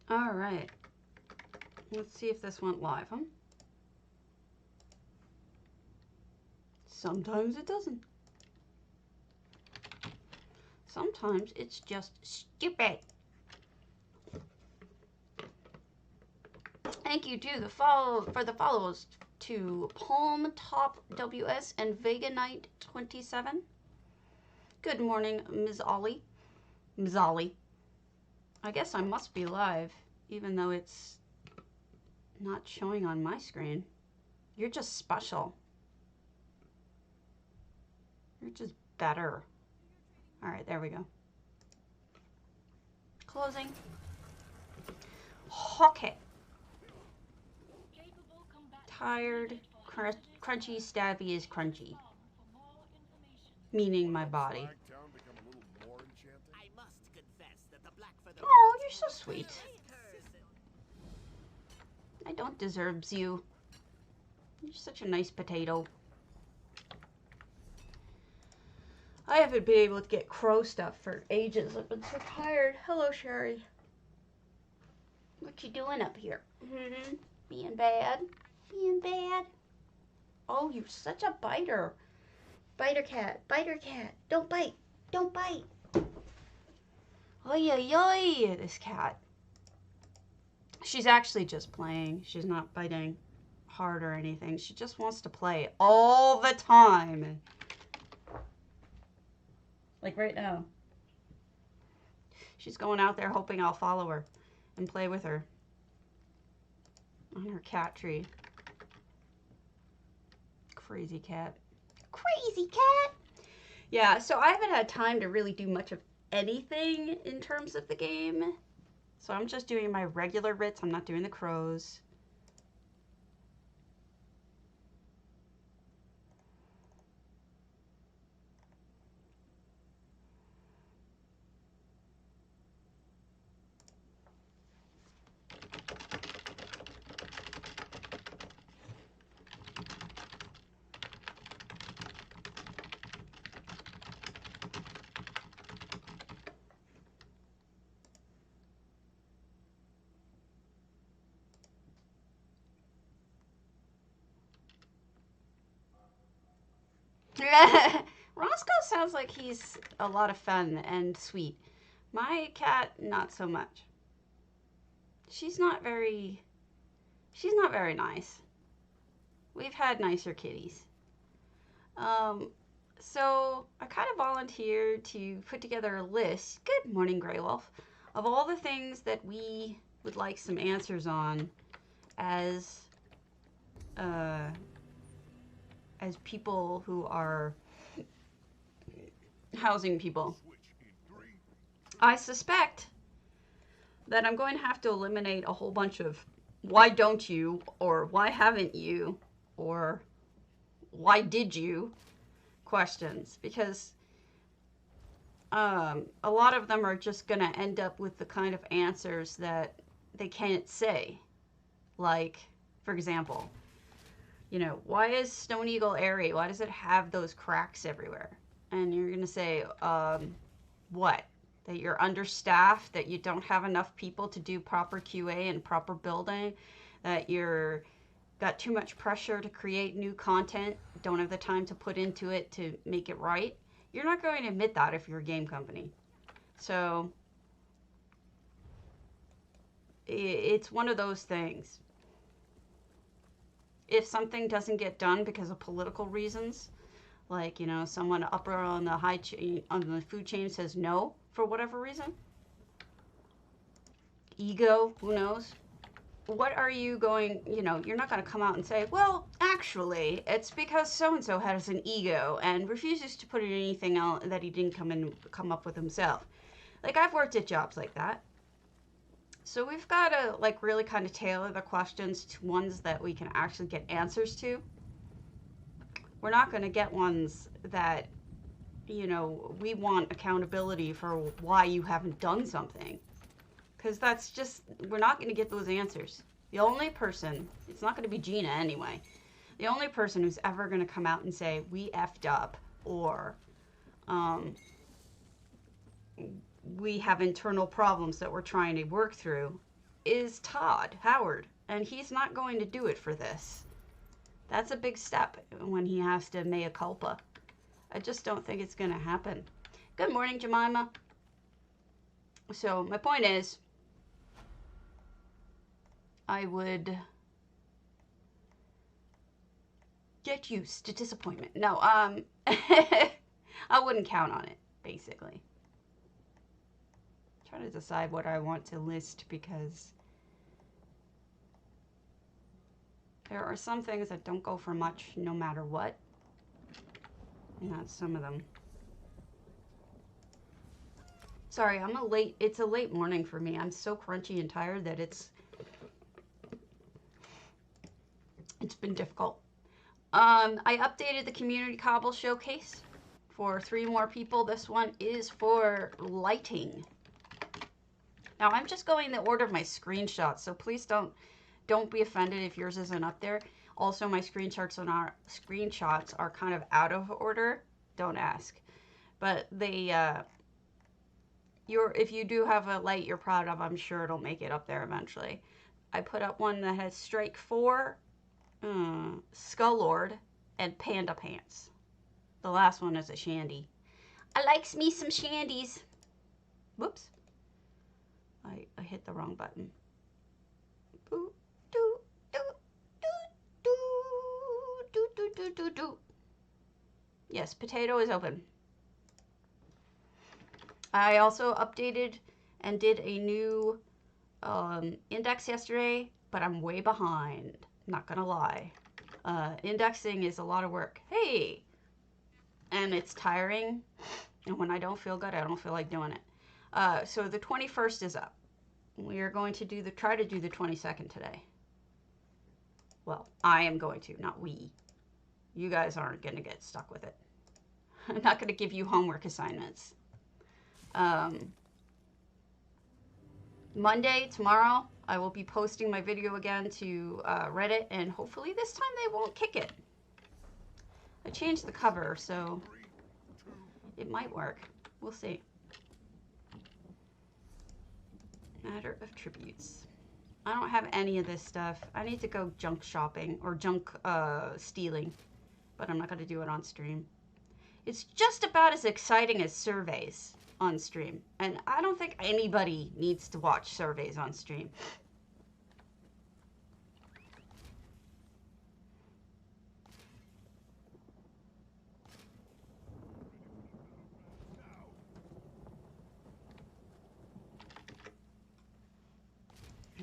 All right. Let's see if this went live, huh? Sometimes it doesn't. Sometimes it's just stupid. Thank you to the follows to Palm Top WS and Vega Knight 27. Good morning, Ms. Ollie. Ms. Ollie. I guess I must be live, even though it's not showing on my screen. You're just special. You're just better. All right, there we go. Closing. Okay. Tired, crunchy, stabby is crunchy. Meaning my body. Oh, you're so sweet. I don't deserve you. You're such a nice potato. I haven't been able to get crow stuff for ages. I've been so tired. Hello, Sherry. What you doing up here? Being bad? Being bad? Oh, you're such a biter. Biter cat. Biter cat. Don't bite. Don't bite. Oy, oy, oy, this cat. She's actually just playing. She's not biting hard or anything. She just wants to play all the time. Like right now. She's going out there hoping I'll follow her and play with her on her cat tree. Crazy cat. Crazy cat! Yeah, so I haven't had time to really do much of anything in terms of the game. So I'm just doing my regular writs. I'm not doing the crows. Roscoe sounds like he's a lot of fun and sweet. My cat, not so much. She's not very nice. We've had nicer kitties. So I kind of volunteered to put together a list, good morning, Grey Wolf, of all the things that we would like some answers on as people who are housing people. I suspect that I'm going to have to eliminate a whole bunch of why don't you, or why haven't you, or why did you questions, because a lot of them are just going to end up with the kind of answers that they can't say. Like, for example, you know, why is Stone Eagle airy? Why does it have those cracks everywhere? And you're going to say, what? That you're understaffed, that you don't have enough people to do proper QA and proper building, that you're got too much pressure to create new content, don't have the time to put into it to make it right. You're not going to admit that if you're a game company. So it's one of those things. If something doesn't get done because of political reasons, like, you know, someone up on the on the food chain says no for whatever reason, ego, who knows? What are you going, you know, you're not going to come out and say, well, actually, it's because so-and-so has an ego and refuses to put in anything else that he didn't come up with himself. Like, I've worked at jobs like that. So we've got to, like, really kind of tailor the questions to ones that we can actually get answers to. We're not going to get ones that, you know, we want accountability for why you haven't done something. Because that's just, we're not going to get those answers. The only person, it's not going to be Gina anyway, the only person who's ever going to come out and say, we effed up, or we have internal problems that we're trying to work through, is Todd Howard, and he's not going to do it for this. That's a big step when he has to mea culpa. I just don't think it's going to happen. Good morning, Jemima. So my point is, I would get used to disappointment. No, I wouldn't count on it, basically. I'm trying to decide what I want to list because there are some things that don't go for much no matter what. And that's some of them. Sorry, it's a late morning for me. I'm so crunchy and tired that it's been difficult. I updated the community cobble showcase for 3 more people. This one is for lighting. Now I'm just going the order of my screenshots, so please don't be offended if yours isn't up there. Also, my screenshots are kind of out of order. Don't ask. But they if you do have a light you're proud of, I'm sure it'll make it up there eventually. I put up one that has Strike 4, Skull Lord, and Panda Pants. The last one is a shandy. I likes me some shandies. Whoops. I hit the wrong button. Boo, doo, doo, doo, doo, doo, doo, doo, doo. Yes, potato is open. I also updated and did a new index yesterday, but I'm way behind. Not gonna lie. Indexing is a lot of work. Hey! And it's tiring. And when I don't feel good, I don't feel like doing it. So the 21st is up. We are going to try to do the 22nd today. Well, I am going to, not we. You guys aren't going to get stuck with it. I'm not going to give you homework assignments. Monday, tomorrow, I will be posting my video again to Reddit, and hopefully this time they won't kick it. I changed the cover, so it might work. We'll see. Matter of tributes. I don't have any of this stuff. I need to go junk shopping or junk stealing, but I'm not going to do it on stream. It's just about as exciting as surveys on stream, and I don't think anybody needs to watch surveys on stream.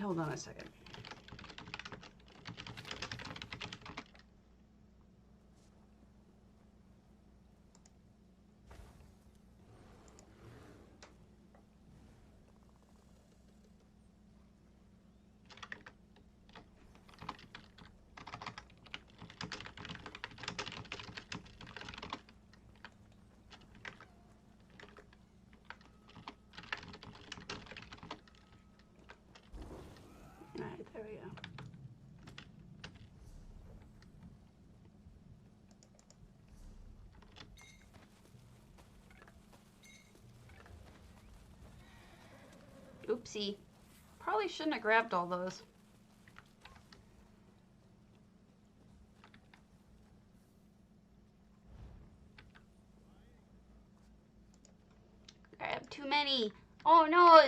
Hold on a second. All right, there we go. Oopsie. Probably shouldn't have grabbed all those. Grabbed too many. Oh no!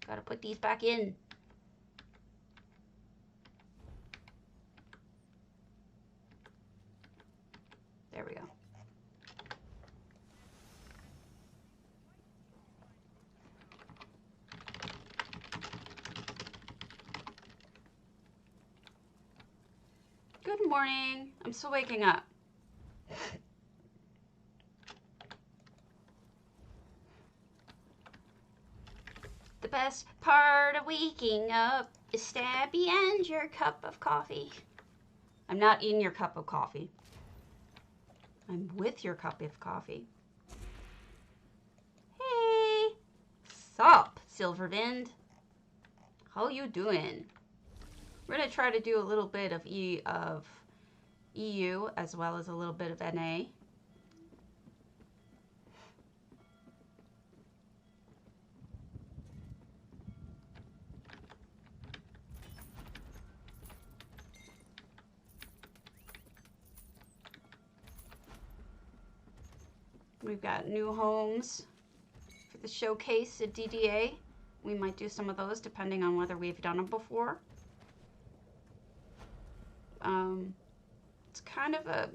Gotta put these back in. There we go. Good morning. I'm still waking up. The best part of waking up is Stabby and your cup of coffee. I'm not in your cup of coffee. I'm with your cup of coffee. Hey! Sup, Silvervind? How you doing? We're going to try to do a little bit of EU as well as a little bit of NA. We've got new homes for the showcase at DDA. We might do some of those depending on whether we've done them before. It's kind of a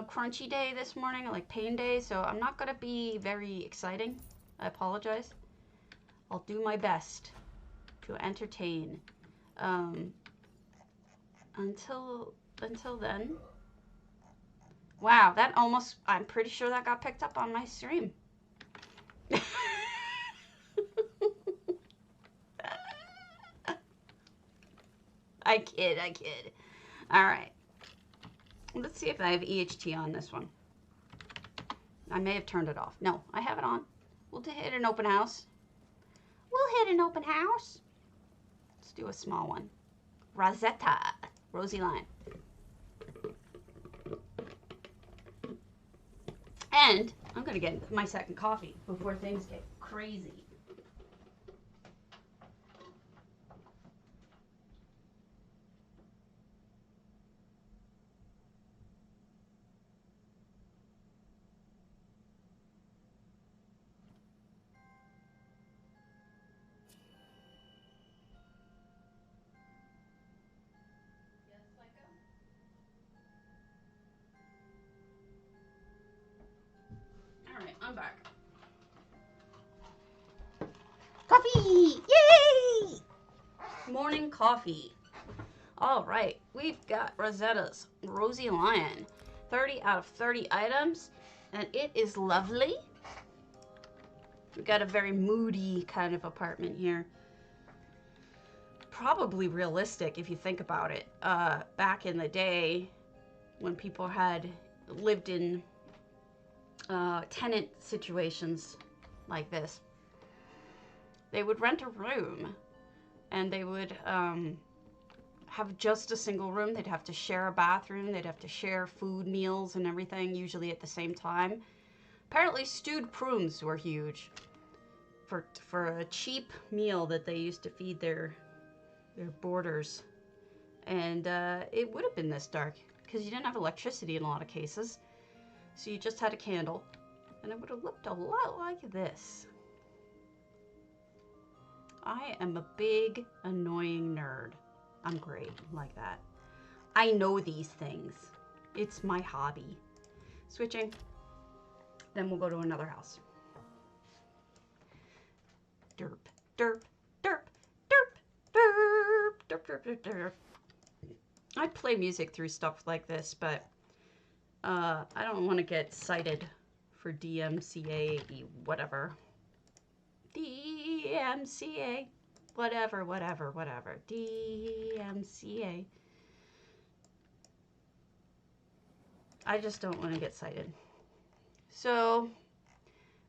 crunchy day this morning, like pain day, so I'm not going to be very exciting. I apologize. I'll do my best to entertain. Until then. Wow, that almost, I'm pretty sure that got picked up on my stream. I kid. All right. Let's see if I have EHT on this one. I may have turned it off. No, I have it on. We'll hit an open house. Let's do a small one. Rosetta. Rosie Lion. And I'm going to get my second coffee before things get crazy. I'm back. Coffee! Yay! Morning coffee. All right, we've got Rosetta's Rosie Lion. 30 out of 30 items, and it is lovely. We've got a very moody kind of apartment here. Probably realistic if you think about it. Back in the day when people had lived in tenant situations like this, they would rent a room and they would have just a single room. They'd have to share a bathroom. They'd have to share food, meals, and everything, usually at the same time. Apparently stewed prunes were huge for a cheap meal that they used to feed their boarders. And it would have been this dark because you didn't have electricity in a lot of cases. So you just had a candle, and it would have looked a lot like this. I am a big, annoying nerd. I'm great like that. I know these things. It's my hobby. Switching. Then we'll go to another house. Derp, derp, derp, derp, derp, derp, derp, derp, derp. I play music through stuff like this, but I don't want to get cited for DMCA, whatever. DMCA, whatever. DMCA. I just don't want to get cited. So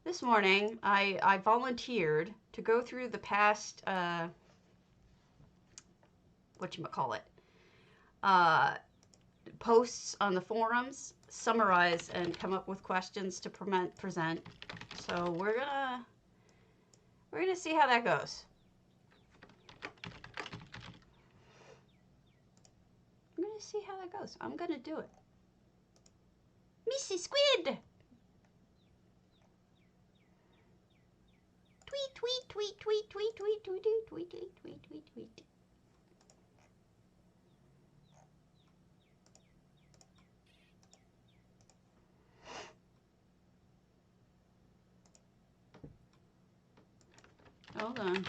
this morning I volunteered to go through the past posts on the forums, summarize, and come up with questions to present. So we're gonna see how that goes. I'm gonna do it. Missy Squid! Tweet, tweet, tweet, tweet, tweet, tweet, tweet, tweet, tweet, tweet, tweet, tweet. Hold on.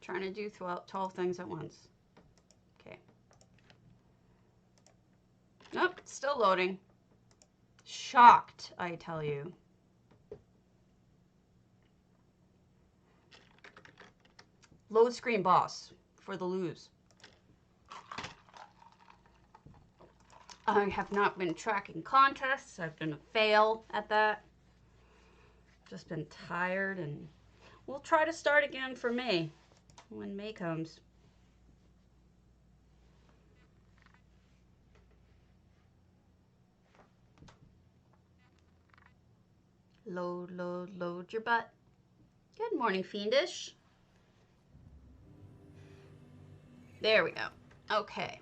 Trying to do 12 things at once. Okay. Nope, still loading. Shocked, I tell you. Load screen boss for the lose. I have not been tracking contests. I've been a fail at that. Just been tired, and we'll try to start again for May, when May comes. Load, load, load your butt. Good morning, Fiendish. There we go. Okay.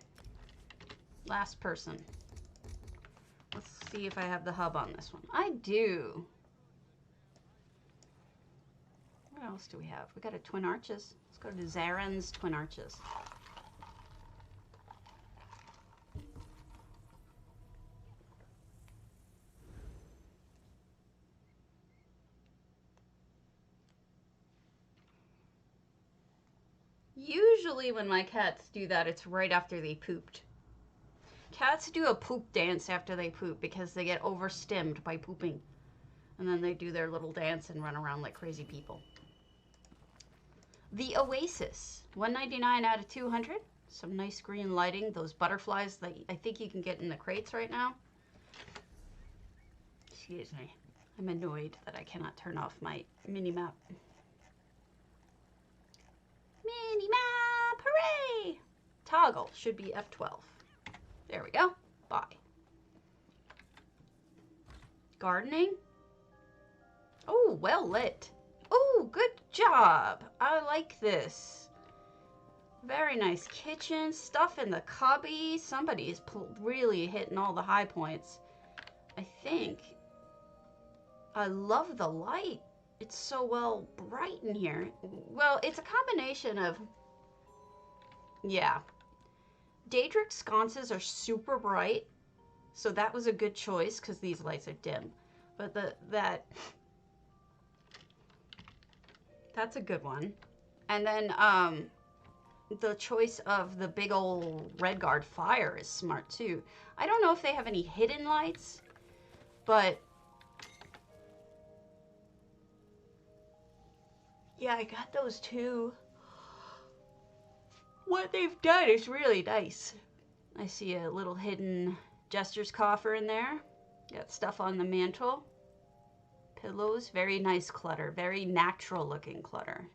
Last person. Let's see if I have the hub on this one. I do. What else do we have? We got a Twin Arches. Let's go to Zaren's Twin Arches. Usually when my cats do that, it's right after they pooped. Cats do a poop dance after they poop because they get overstimmed by pooping. And then they do their little dance and run around like crazy people. The Oasis, $1.99 out of 200. Some nice green lighting. Those butterflies that I think you can get in the crates right now. Excuse me. I'm annoyed that I cannot turn off my mini map. Mini map, hooray! Toggle should be F12. There we go. Bye. Gardening. Oh, well lit. Oh, good job. I like this. Very nice kitchen. Stuff in the cubby. Somebody's really hitting all the high points. I think. I love the light. It's so well bright in here. Well, it's a combination of... Yeah. Daedric sconces are super bright. So that was a good choice because these lights are dim. But that's a good one. And then the choice of the big old Redguard fire is smart too. I don't know if they have any hidden lights, but yeah, I got those too. What they've done is really nice. I see a little hidden Jester's coffer in there. Got stuff on the mantle. Pillows, very nice clutter, very natural looking clutter.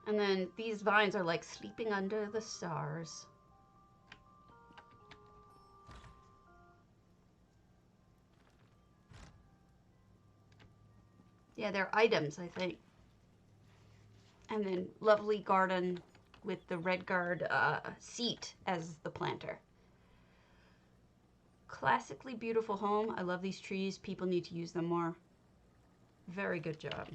And then these vines are like sleeping under the stars. Yeah, they're items, I think. And then lovely garden with the Redguard seat as the planter. Classically beautiful home. I love these trees. People need to use them more. Very good job.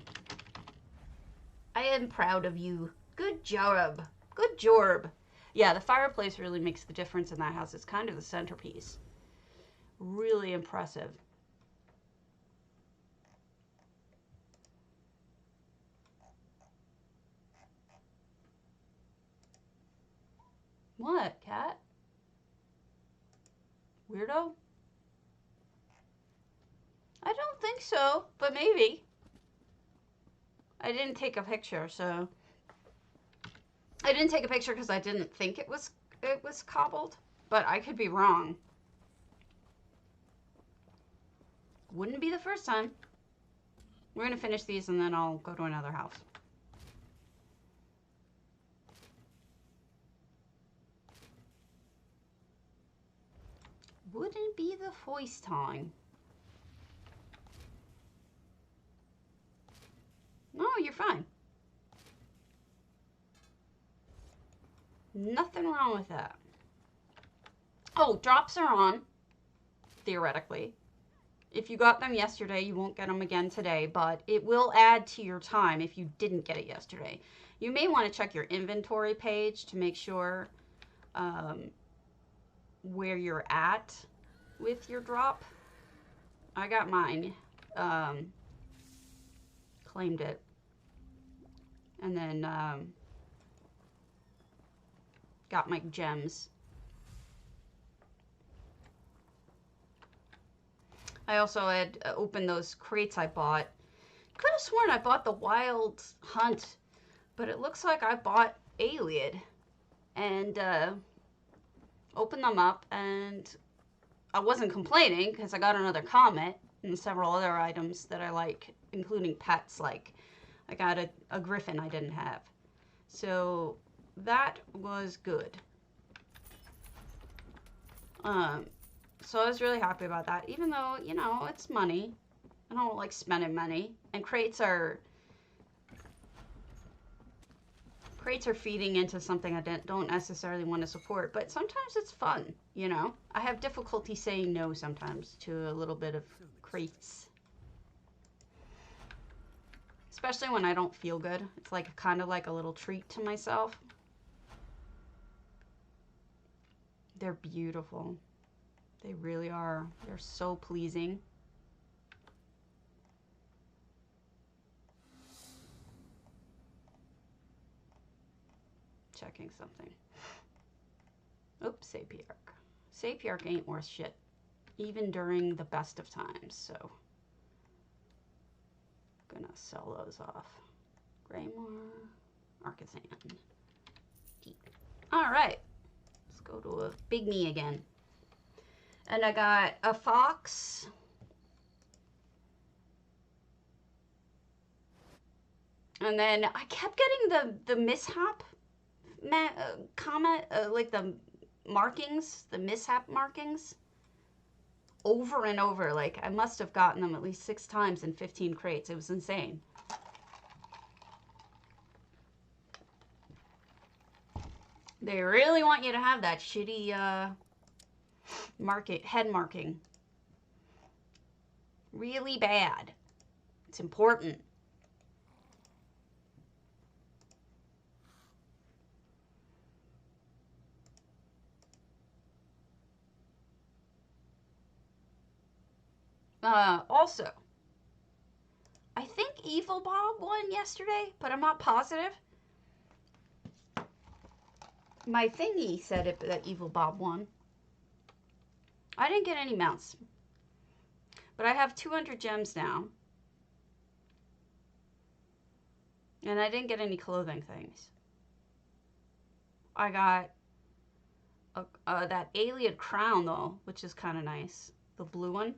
I am proud of you. Good job. Good job. Yeah, the fireplace really makes the difference in that house. It's kind of the centerpiece. Really impressive. What, cat? Weirdo? I don't think so, but maybe. I didn't take a picture, so... I didn't take a picture because I didn't think it was cobbled, but I could be wrong. Wouldn't be the first time. We're going to finish these and then I'll go to another house. Wouldn't be the first time. No, you're fine. Nothing wrong with that. Oh, drops are on, theoretically. If you got them yesterday, you won't get them again today, but it will add to your time if you didn't get it yesterday. You may want to check your inventory page to make sure where you're at with your drop. I got mine, claimed it, and then got my gems. I also had opened those crates I bought. Could have sworn I bought the Wild Hunt, but it looks like I bought Ayleid, and opened them up, and I wasn't complaining because I got another comet and several other items that I like, including pets. Like I got a griffin I didn't have, so that was good. So I was really happy about that, even though, you know, it's money. I don't like spending money, and crates are crates are feeding into something I don't necessarily want to support, but sometimes it's fun, you know? I have difficulty saying no sometimes to a little bit of crates. Especially when I don't feel good. It's like kind of like a little treat to myself. They're beautiful. They really are. They're so pleasing. Checking something. Oops, Sapierk. Sapierk ain't worth shit. Even during the best of times, so. Gonna sell those off. Greymore, Artisan. Alright. Let's go to a big me again. And I got a fox. And then I kept getting the mishap comment, like the markings, the mishap markings. Over and over. Like, I must have gotten them at least 6 times in 15 crates. It was insane. They really want you to have that shitty head marking. Really bad. It's important. Also, I think Evil Bob won yesterday, but I'm not positive. My thingy said it that Evil Bob won. I didn't get any mounts, but I have 200 gems now. And I didn't get any clothing things. I got that alien crown, though, which is kind of nice. The blue one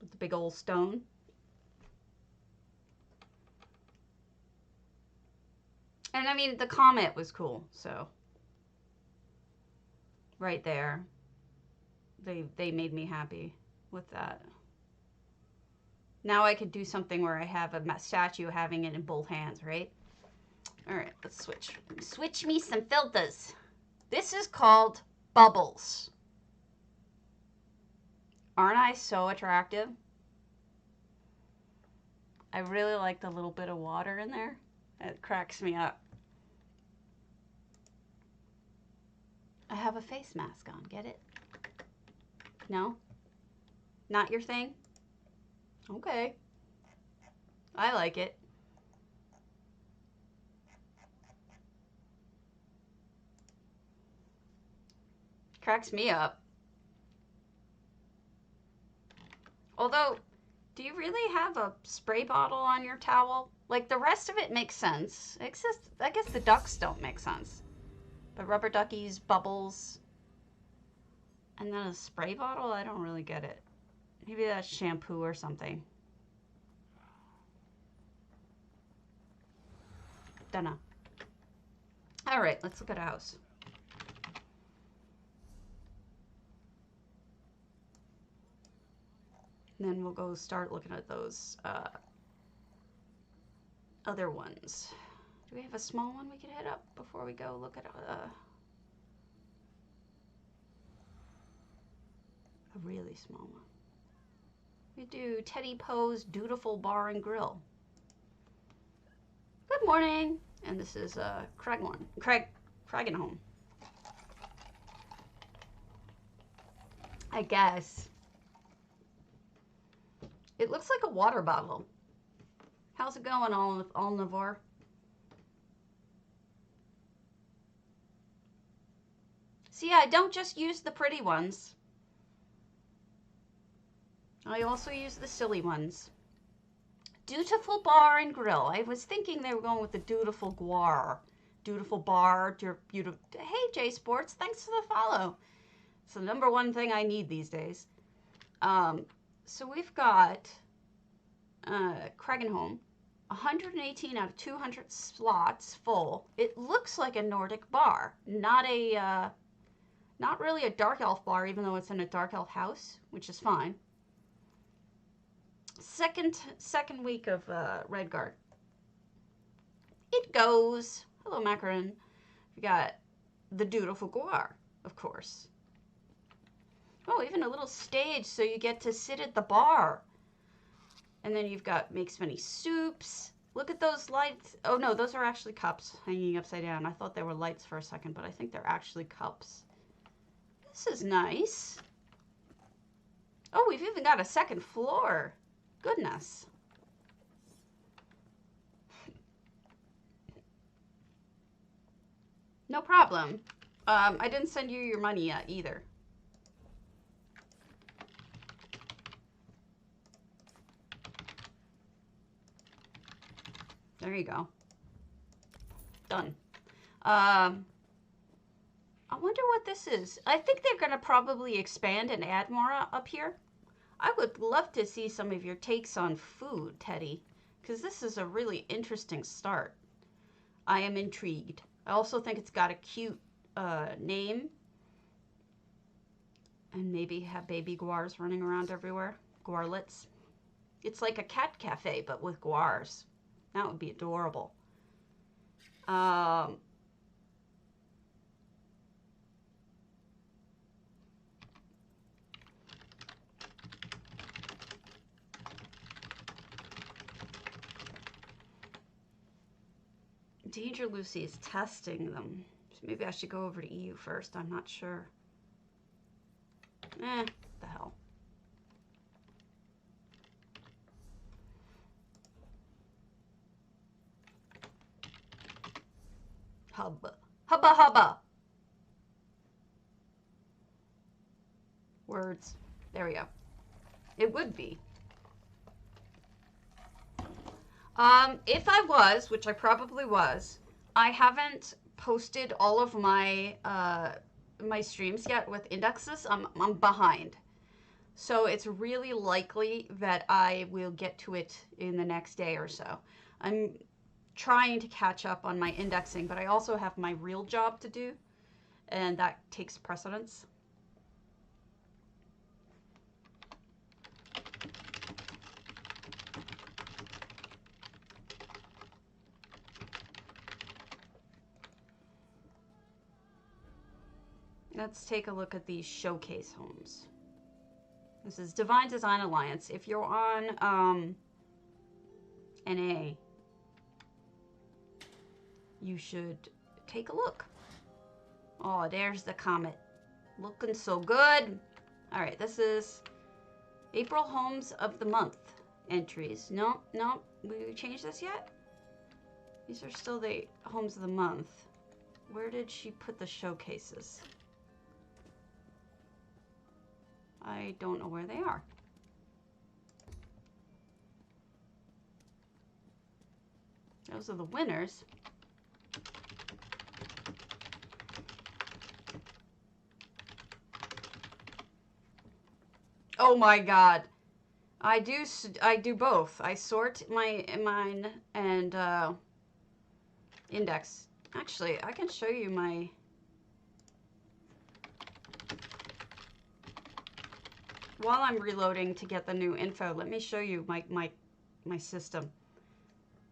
with the big old stone. And I mean, the comet was cool, so. Right there. They made me happy with that. Now I could do something where I have a statue having it in both hands, right? All right, let's switch. Switch me some filters. This is called Bubbles. Aren't I so attractive? I really like the little bit of water in there. It cracks me up. I have a face mask on, get it? No? Not your thing? Okay. I like it. Cracks me up. Although, do you really have a spray bottle on your towel? Like, the rest of it makes sense. It's just, I guess the ducks don't make sense. But rubber duckies, bubbles, and then a spray bottle? I don't really get it. Maybe that's shampoo or something. Dunno. All right, let's look at a house. And then we'll go start looking at those other ones. Do we have a small one we could hit up before we go look at a really small one? We do Teddy Poe's Dutiful Bar and Grill. Good morning. And this is Craigenholm. I guess. It looks like a water bottle. How's it going, Alnivore? See, I don't just use the pretty ones. I also use the silly ones. Dutiful Bar and Grill. I was thinking they were going with the Dutiful Guar. Dutiful Bar, beautiful. Hey, J Sports, thanks for the follow. It's the #1 thing I need these days. So we've got Craigenholm, 118 out of 200 slots full. It looks like a Nordic bar, not really a dark elf bar, even though it's in a dark elf house, which is fine. Second week of Redguard. It goes. Hello, macaron. We got the dutiful Guar, of course. Oh, even a little stage so you get to sit at the bar. And then you've got makes many soups. Look at those lights. Oh no, those are actually cups hanging upside down. I thought they were lights for a second, but I think they're actually cups. This is nice. Oh, we've even got a second floor. Goodness. No problem. I didn't send you your money yet either. There you go. Done. I wonder what this is. I think they're going to probably expand and add more up here. I would love to see some of your takes on food, Teddy, because this is a really interesting start. I am intrigued. I also think it's got a cute name. And maybe have baby guars running around everywhere. Guarlets. It's like a cat cafe, but with guars. That would be adorable. Danger Lucy is testing them. So maybe I should go over to EU first. I'm not sure. The hell. Hubba. Hubba hubba. Words. There we go. It would be. If I was, which I probably was, I haven't posted all of my my streams yet with indexes. I'm behind. So it's really likely that I will get to it in the next day or so. I'm trying to catch up on my indexing, but I also have my real job to do, and that takes precedence. Let's take a look at these showcase homes. This is Divine Design Alliance. If you're on NA, you should take a look. Oh, there's the comet. Looking so good. All right, this is April Homes of the Month entries. No, we changed this yet? These are still the Homes of the Month. Where did she put the showcases? I don't know where they are. Those are the winners. Oh my God. I do both. I sort mine and index. Actually, I can show you my while I'm reloading to get the new info. Let me show you my system.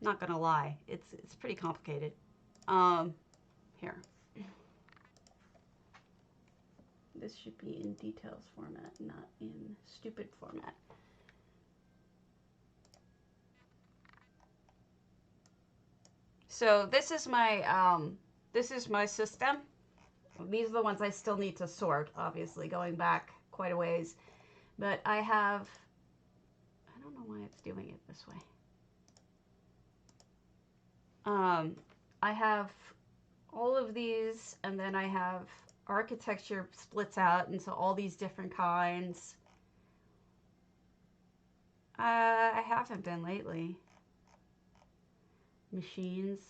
Not gonna lie, it's pretty complicated. Here. This should be in details format, not in stupid format. So this is my system. These are the ones I still need to sort, obviously, going back quite a ways. But I don't know why it's doing it this way. I have all of these, and then I have architecture splits out into all these different kinds. I haven't been lately. Machines.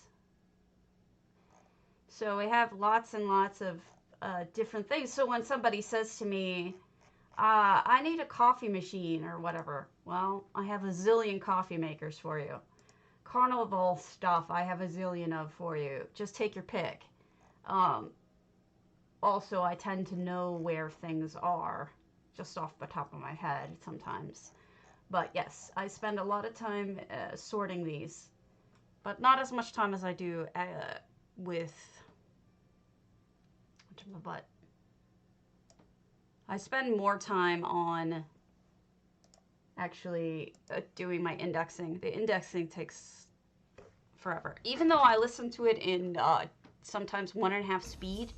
So we have lots and lots of different things. So when somebody says to me, I need a coffee machine or whatever, well, I have a zillion coffee makers for you. Carnival stuff, I have a zillion of for you. Just take your pick. Also, I tend to know where things are just off the top of my head sometimes. But yes, I spend a lot of time sorting these, but not as much time as I do with but I spend more time on actually doing my indexing. The indexing takes forever. Even though I listen to it in sometimes 1.5 speed,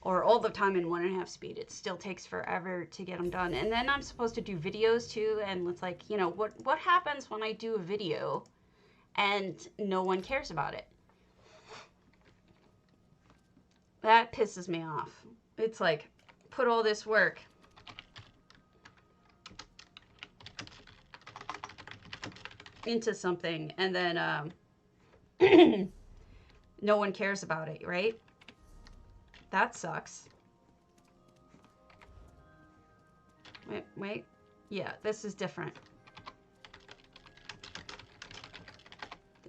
or all the time in 1.5 speed, it still takes forever to get them done. And then I'm supposed to do videos too, and it's like, you know, what happens when I do a video and no one cares about it? That pisses me off. It's like, put all this work into something and then no one cares about it, right? That sucks. Wait. Yeah, this is different.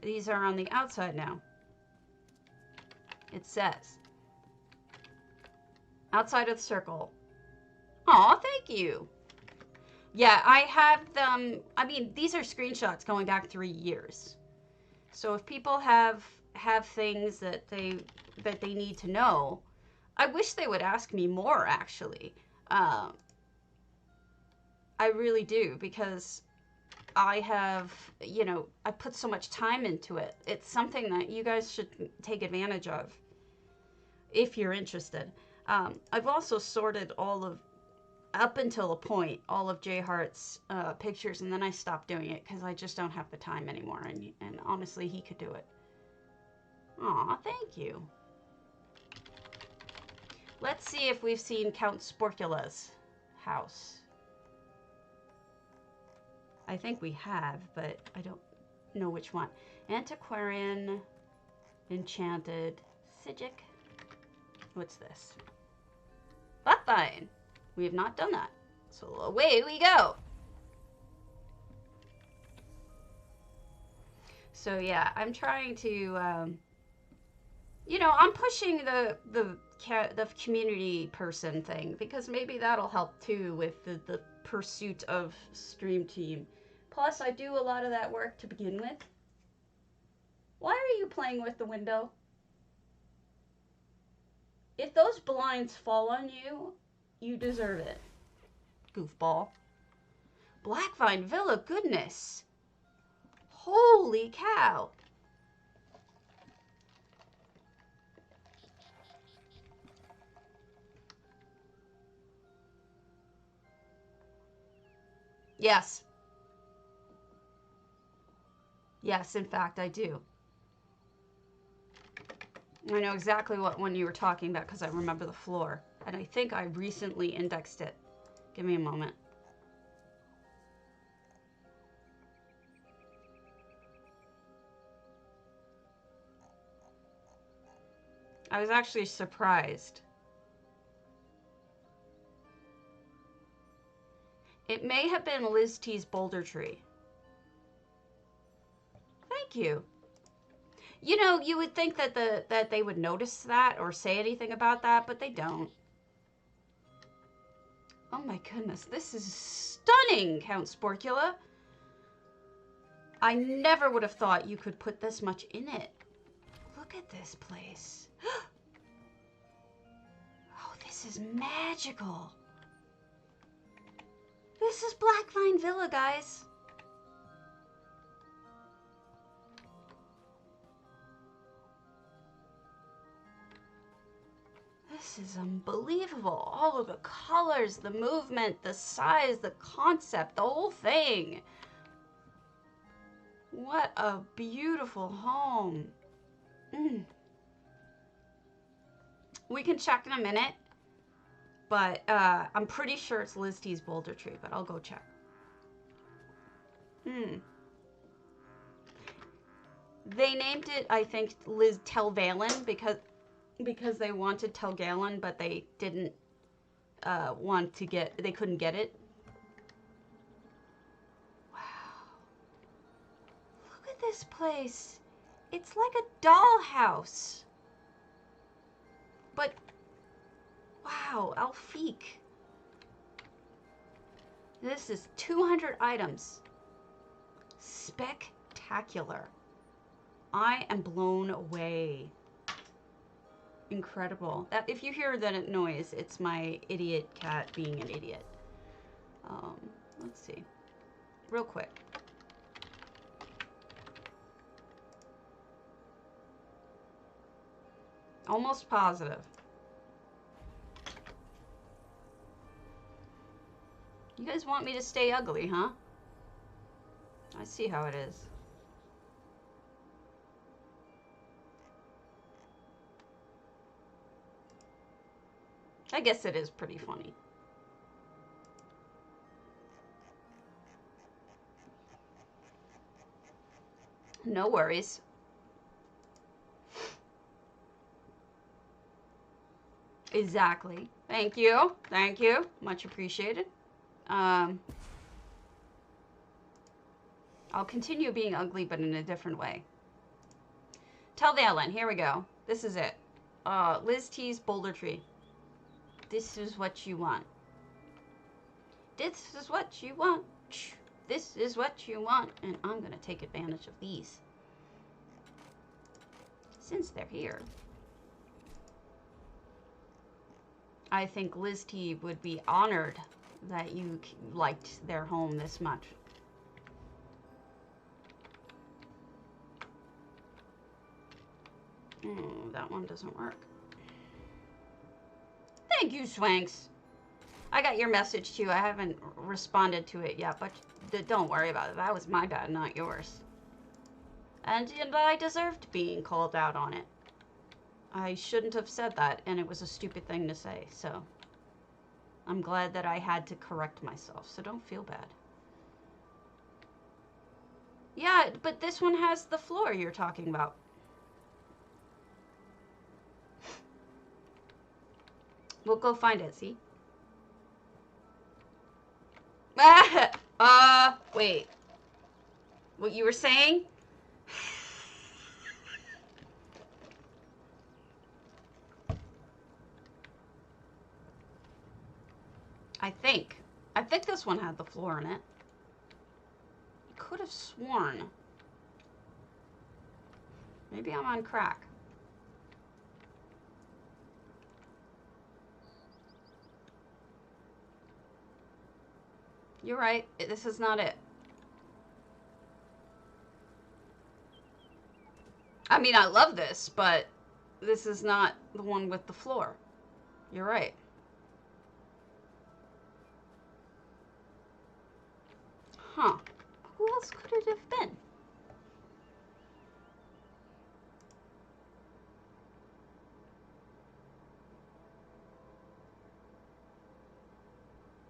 These are on the outside now. It says outside of the circle. Aw, thank you. Yeah, I have them. I mean, these are screenshots going back 3 years. So if people have things that they need to know, I wish they would ask me more, actually. I really do, because I have, you know, I put so much time into it. It's something that you guys should take advantage of if you're interested. I've also sorted all of, up until a point, all of Jay Hart's pictures, and then I stopped doing it because I just don't have the time anymore, and honestly, he could do it. Aw, thank you. Let's see if we've seen Count Sporcula's house. I think we have, but I don't know which one. Antiquarian, Enchanted, Sigic. What's this? Fine. We have not done that. So away we go. So yeah, I'm trying to, you know, I'm pushing the community person thing, because maybe that'll help too with the pursuit of Stream Team. Plus, I do a lot of that work to begin with. Why are you playing with the window? If those blinds fall on you, you deserve it. Goofball. Blackvine Villa, goodness. Holy cow. Yes. Yes, in fact, I do. I know exactly what one you were talking about because I remember the floor. And I think I recently indexed it. Give me a moment. I was actually surprised. It may have been Liz T's Boulder Tree. Thank you. You know, you would think that that they would notice that or say anything about that, but they don't. Oh my goodness, this is stunning, Count Sporcula. I never would have thought you could put this much in it. Look at this place. Oh, this is magical. This is Blackvine Villa, guys. This is unbelievable. All of the colors, the movement, the size, the concept, the whole thing. What a beautiful home. We can check in a minute, but I'm pretty sure it's Liz T's Boulder Tree, but I'll go check. They named it, I think, Liz Telvalen because they wanted Telgalen, but they didn't want to get, they couldn't get it. Wow. Look at this place. It's like a dollhouse. But, wow, Alfique. This is 200 items. Spectacular. I am blown away. incredible. If you hear that noise, it's my idiot cat being an idiot. Let's see. Real quick. Almost positive. You guys want me to stay ugly, huh? I see how it is. I guess it is pretty funny. No worries. Exactly. Thank you. Thank you. Much appreciated. I'll continue being ugly, but in a different way. Tell the Ellen. Here we go. This is it. Liz T's Boulder Tree. This is what you want. This is what you want. This is what you want. And I'm going to take advantage of these. Since they're here. I think Liz T would be honored that you liked their home this much. That one doesn't work. Thank you, Swanks. I got your message too. I haven't responded to it yet, but don't worry about it. That was my bad, not yours. And I deserved being called out on it. I shouldn't have said that, and it was a stupid thing to say, so I'm glad that I had to correct myself, so don't feel bad. Yeah, but this one has the floor you're talking about. We'll go find it, see? Wait. What you were saying? I think this one had the floor in it. I could have sworn. Maybe I'm on crack. You're right. This is not it. I mean, I love this, but this is not the one with the floor. You're right. Huh. Who else could it have been?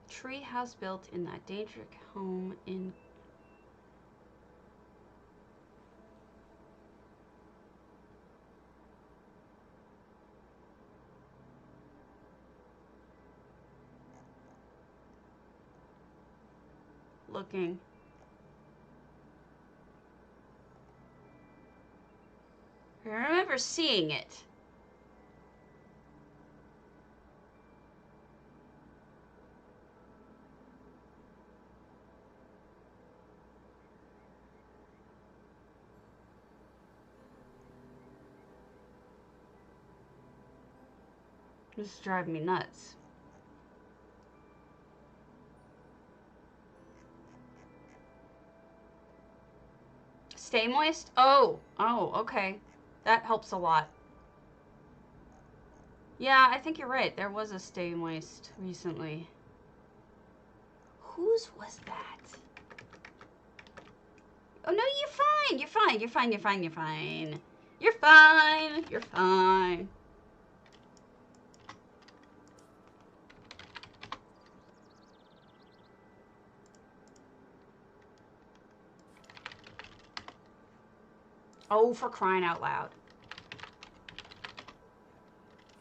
Tree house built in that dangerous home in... Looking. I remember seeing it. This is driving me nuts. Stay moist? Oh, okay. That helps a lot. Yeah, I think you're right. There was a stay moist recently. Whose was that? Oh, no, you're fine. You're fine. You're fine. You're fine. You're fine. You're fine. You're fine. Oh, for crying out loud.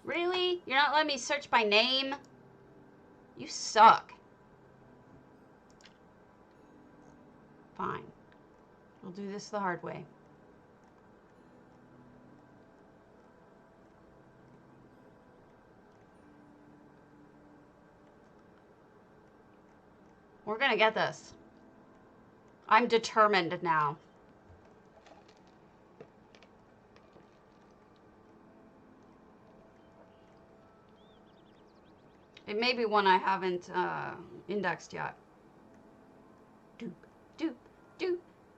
Really? You're not letting me search by name? You suck. Fine. We'll do this the hard way. We're gonna get this. I'm determined now. It may be one I haven't indexed yet. Doop, doop, doop,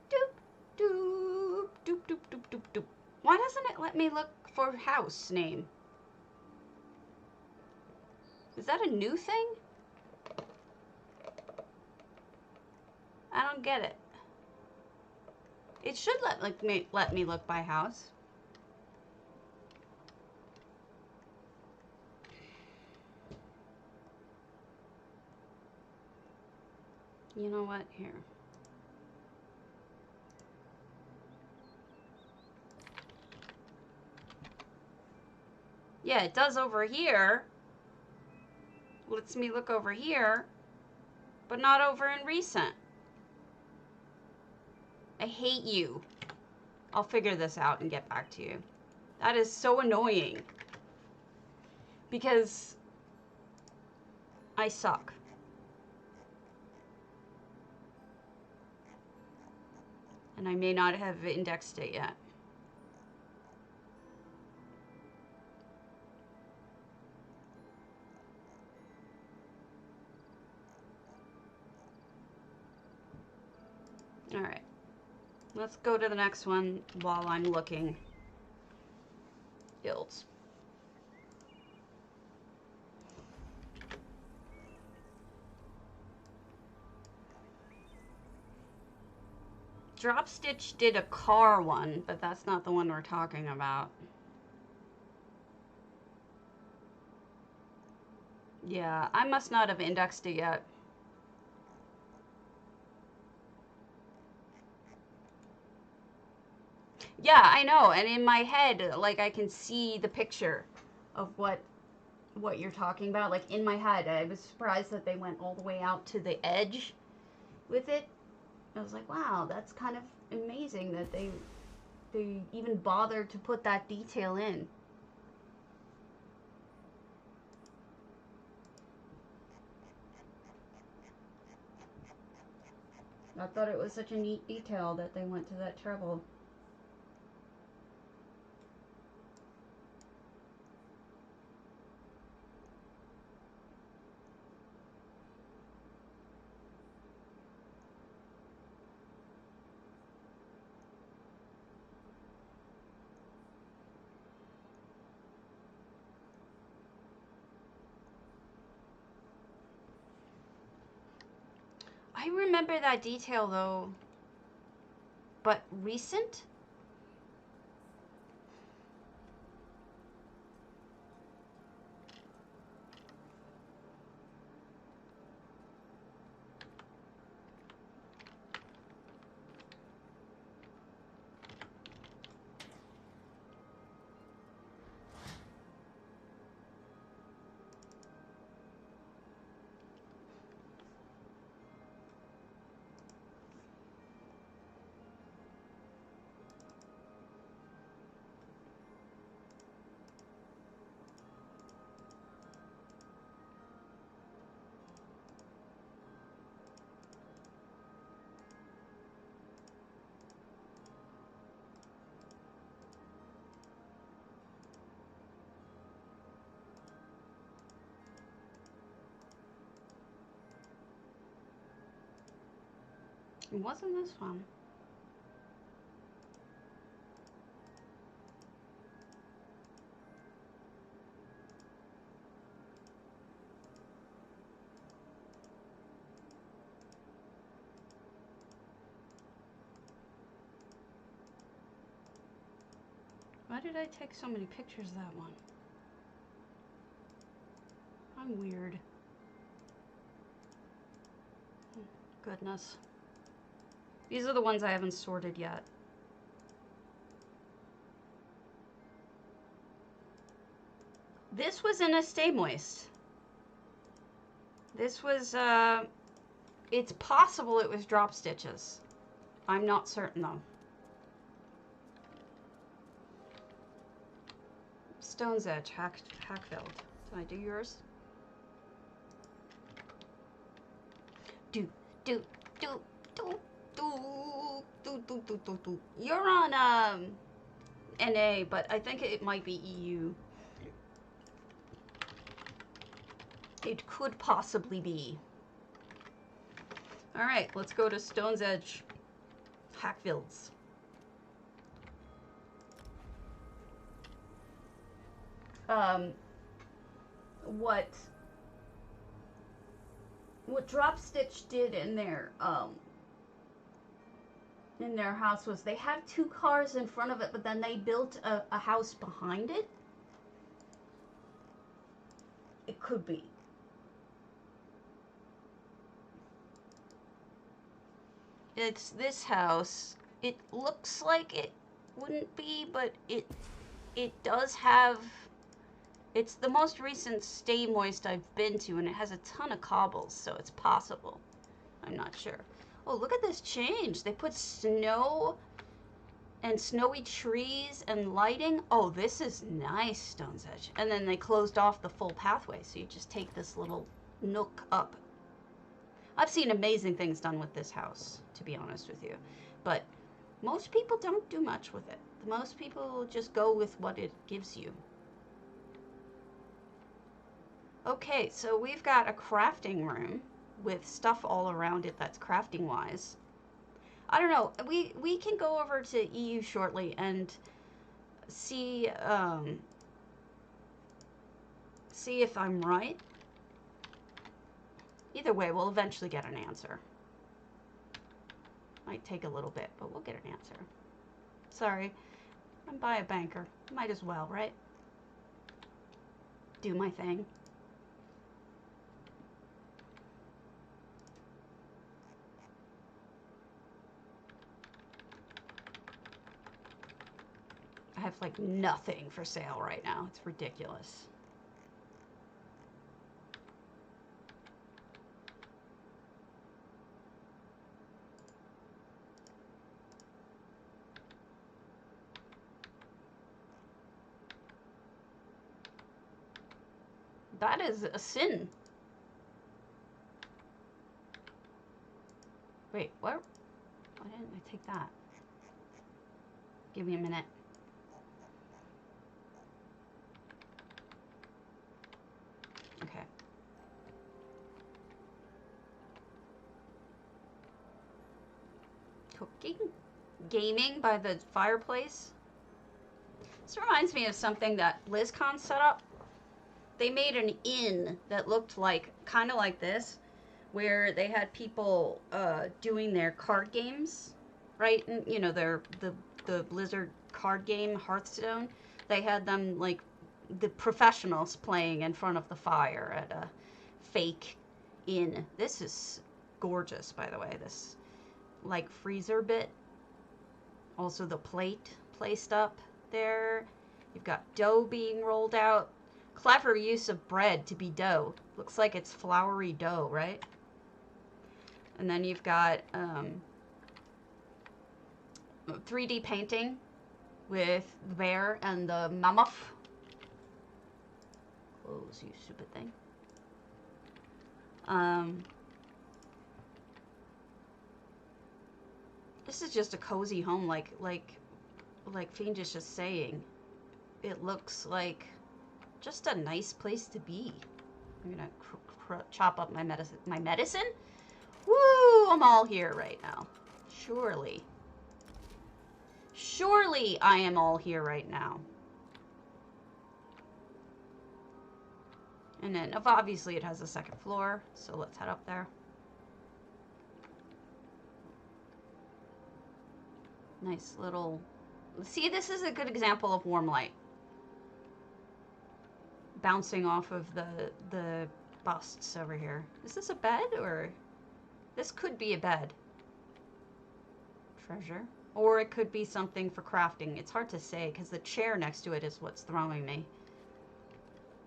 doop, doop, doop, doop, doop, doop, doop. Why doesn't it let me look for house name? Is that a new thing? I don't get it. It should let me look by house. You know what? Here. Yeah, it does over here. Lets me look over here, but not over in recent. I hate you. I'll figure this out and get back to you. That is so annoying. Because I suck. And I may not have indexed it yet. All right. Let's go to the next one while I'm looking. Guilds. Drop Stitch did a car one, but that's not the one we're talking about. Yeah, I must not have indexed it yet. Yeah, I know, and in my head, like, I can see the picture of what you're talking about. Like, in my head, I was surprised that they went all the way out to the edge with it. I was like, wow, that's kind of amazing that they even bothered to put that detail in. I thought it was such a neat detail that they went to that trouble. I remember that detail though, but recent? It wasn't this one. Why did I take so many pictures of that one? I'm weird. Goodness. These are the ones I haven't sorted yet. This was in a Stay Moist. This was, it's possible it was Drop Stitches. I'm not certain though. Stone's Edge, Hackfield. Did I do yours? Do, do, do, do, do, do, do, do, do, do. You're on, NA, but I think it might be EU. it could possibly be. All right, let's go to Stone's Edge, Hackfields. What Drop Stitch did in their house was they had 2 cars in front of it, but then they built a house behind it. It could be. It's this house. It looks like it wouldn't be, but it does have. It's the most recent Stay Moist I've been to, and it has a ton of cobbles, so it's possible. I'm not sure. Oh, look at this change. They put snow and snowy trees and lighting. Oh, this is nice, Stone's Edge. And then they closed off the full pathway, so you just take this little nook up. I've seen amazing things done with this house, to be honest with you. But most people don't do much with it. Most people just go with what it gives you. Okay, so we've got a crafting room with stuff all around it that's crafting wise. I don't know, we can go over to EU shortly and see see if I'm right. Either way, we'll eventually get an answer. Might take a little bit, but we'll get an answer. Sorry, I'm by a banker. Might as well, right? Do my thing. I have like nothing for sale right now. It's ridiculous. That is a sin. Wait, what? Why didn't I take that? Give me a minute. Okay. Cooking? Gaming by the fireplace? This reminds me of something that BlizzCon set up. They made an inn that looked like, kind of like this, where they had people doing their card games, right? And, you know, the Blizzard card game, Hearthstone. They had them, like, the professionals playing in front of the fire at a fake inn. This is gorgeous, by the way. This, like, freezer bit. Also the plate placed up there. You've got dough being rolled out. Clever use of bread to be dough. Looks like it's floury dough, right? And then you've got 3D painting with the bear and the mammoth. Close, you stupid thing. This is just a cozy home, like Fiend is just saying. It looks like just a nice place to be. I'm gonna chop up my medicine. Woo! I'm all here right now. Surely I am all here right now. And then obviously it has a second floor, so let's head up there. Nice little. See, this is a good example of warm light. Bouncing off of the busts over here. Is this a bed, or this could be a bed? Treasure, or it could be something for crafting. It's hard to say because the chair next to it is what's throwing me.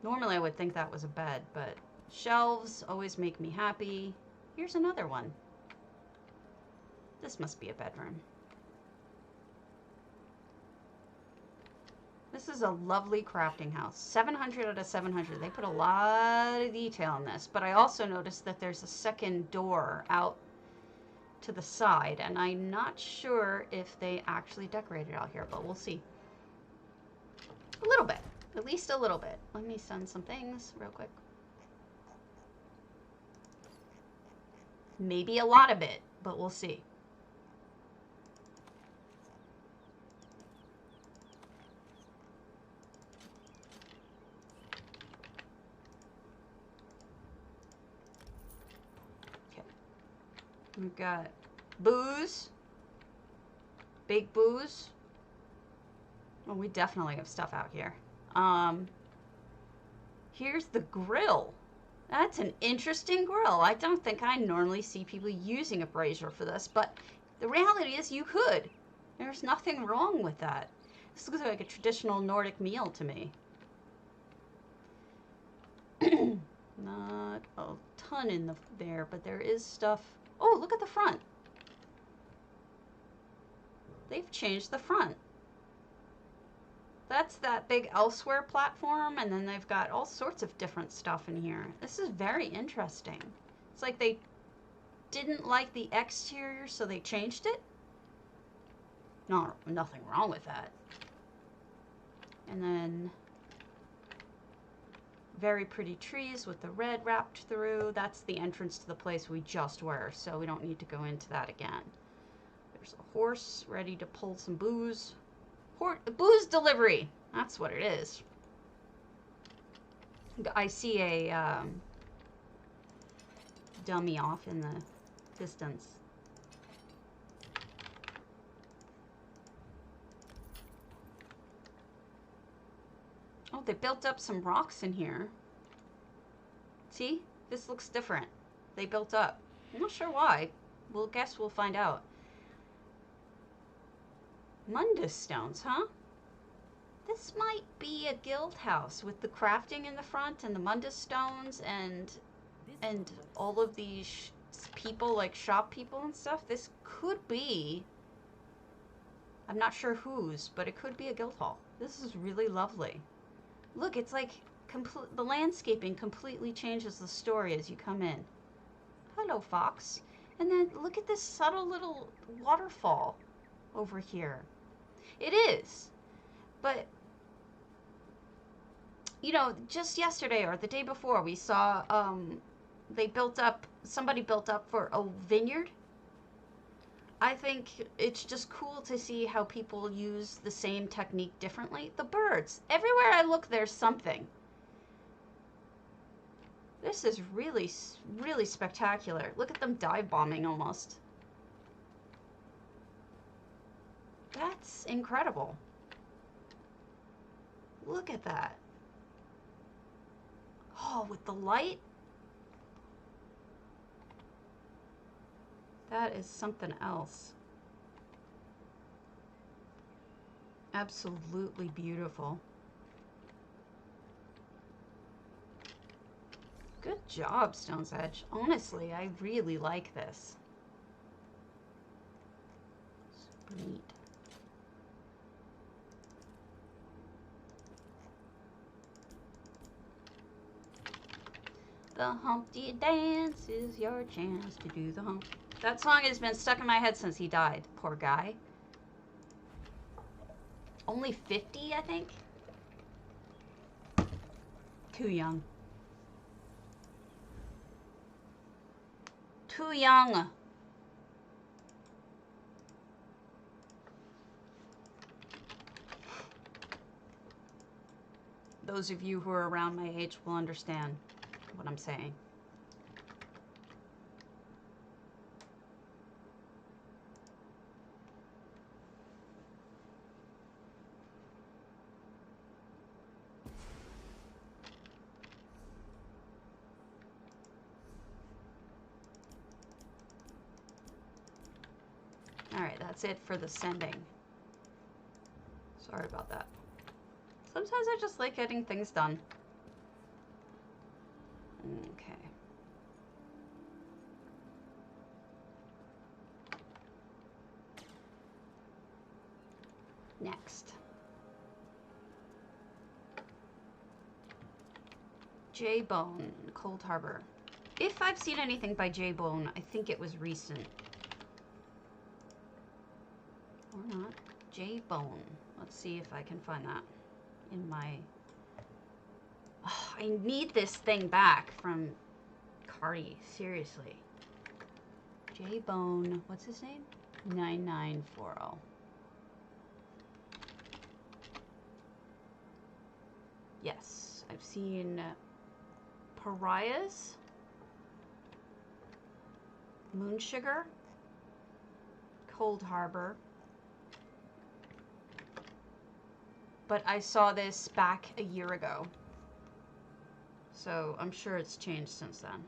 Normally I would think that was a bed, but shelves always make me happy. Here's another one. This must be a bedroom. This is a lovely crafting house. 700 out of 700. They put a lot of detail in this. But I also noticed that there's a second door out to the side. And I'm not sure if they actually decorated out here, but we'll see. A little bit. At least a little bit. Let me send some things real quick. Maybe a lot of it, but we'll see. Okay. We've got booze. Big booze. Well, we definitely have stuff out here. Here's the grill. That's an interesting grill. I don't think I normally see people using a brazier for this, but the reality is you could. There's nothing wrong with that. This looks like a traditional Nordic meal to me. Not a ton in there, but there is stuff. Oh, look at the front. They've changed the front. That's that big elsewhere platform, and then they've got all sorts of different stuff in here. This is very interesting. It's like they didn't like the exterior, so they changed it. No, nothing wrong with that. And then very pretty trees with the red wrapped through. That's the entrance to the place we just were, so we don't need to go into that again. There's a horse ready to pull some booze. Booze delivery. That's what it is. I see a dummy off in the distance. Oh, they built up some rocks in here. See? This looks different. They built up. I'm not sure why. We'll guess we'll find out. Mundus stones, huh? This might be a guild house with the crafting in the front and the Mundus stones and all of these people, like shop people and stuff. This could be, I'm not sure whose, but it could be a guild hall. This is really lovely. Look, it's like the landscaping completely changes the story as you come in. Hello, fox. And then look at this subtle little waterfall over here. It is, but you know, just yesterday or the day before we saw somebody built up for a vineyard. I think it's just cool to see how people use the same technique differently. The birds, everywhere I look, there's something. This is really, really spectacular. Look at them dive bombing almost. That's incredible. Look at that. Oh, with the light. That is something else. Absolutely beautiful. Good job, Stone's Edge. Honestly, I really like this. Super neat. The Humpty Dance is your chance to do the hump. That song has been stuck in my head since he died. Poor guy. Only 50, I think? Too young. Too young. Those of you who are around my age will understand what I'm saying. Alright, that's it for the sending. Sorry about that. Sometimes I just like getting things done. Okay. Next. J-Bone, Cold Harbor. If I've seen anything by J-Bone, I think it was recent. Or not. J-Bone. Let's see if I can find that in my... Oh, I need this thing back from Cardi. Seriously. J-Bone, what's his name? 9940. Yes, I've seen Pariahs, Moon Sugar, Cold Harbor. But I saw this back a year ago. So I'm sure it's changed since then.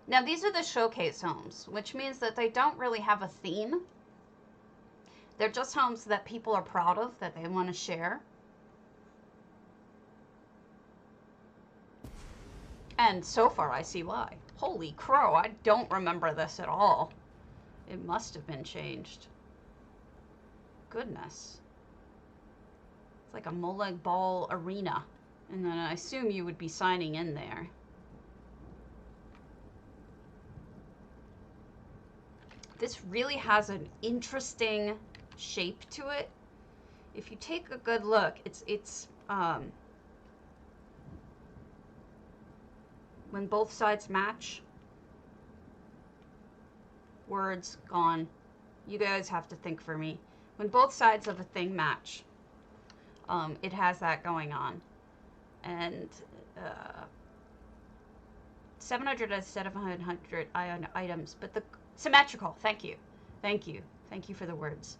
Now these are the showcase homes, which means that they don't really have a theme. They're just homes that people are proud of, that they want to share. And so far I see why. Holy crow, I don't remember this at all. It must have been changed. Goodness. It's like a Molag Ball arena. And then I assume you would be signing in there. This really has an interesting shape to it. If you take a good look, it's when both sides match. Words gone. You guys have to think for me. When both sides of a thing match, it has that going on. And 700 instead of 100 items, but the symmetrical. Thank you for the words.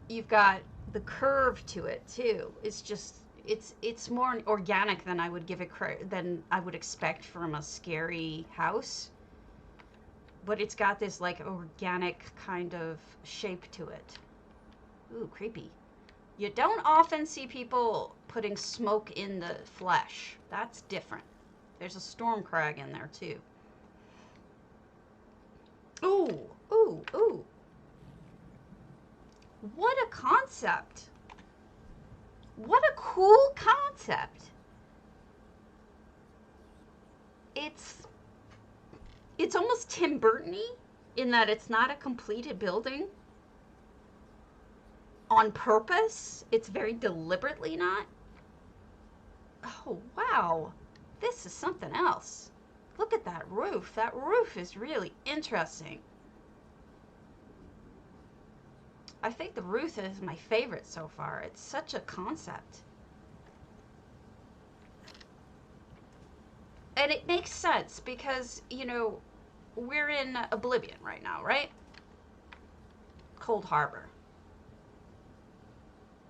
You've got the curve to it too. It's just it's more organic than I would give it than I would expect from a scary house. But it's got this like organic kind of shape to it. Ooh, creepy. You don't often see people putting smoke in the flesh. That's different. There's a storm crag in there too. Ooh, ooh, ooh. What a concept. What a cool concept. It's almost Tim Burton-y in that it's not a completed building on purpose. It's very deliberately not. Oh, wow. This is something else. Look at that roof. That roof is really interesting. I think the roof is my favorite so far. It's such a concept. And it makes sense because, you know, we're in Oblivion right now, right? Cold Harbor.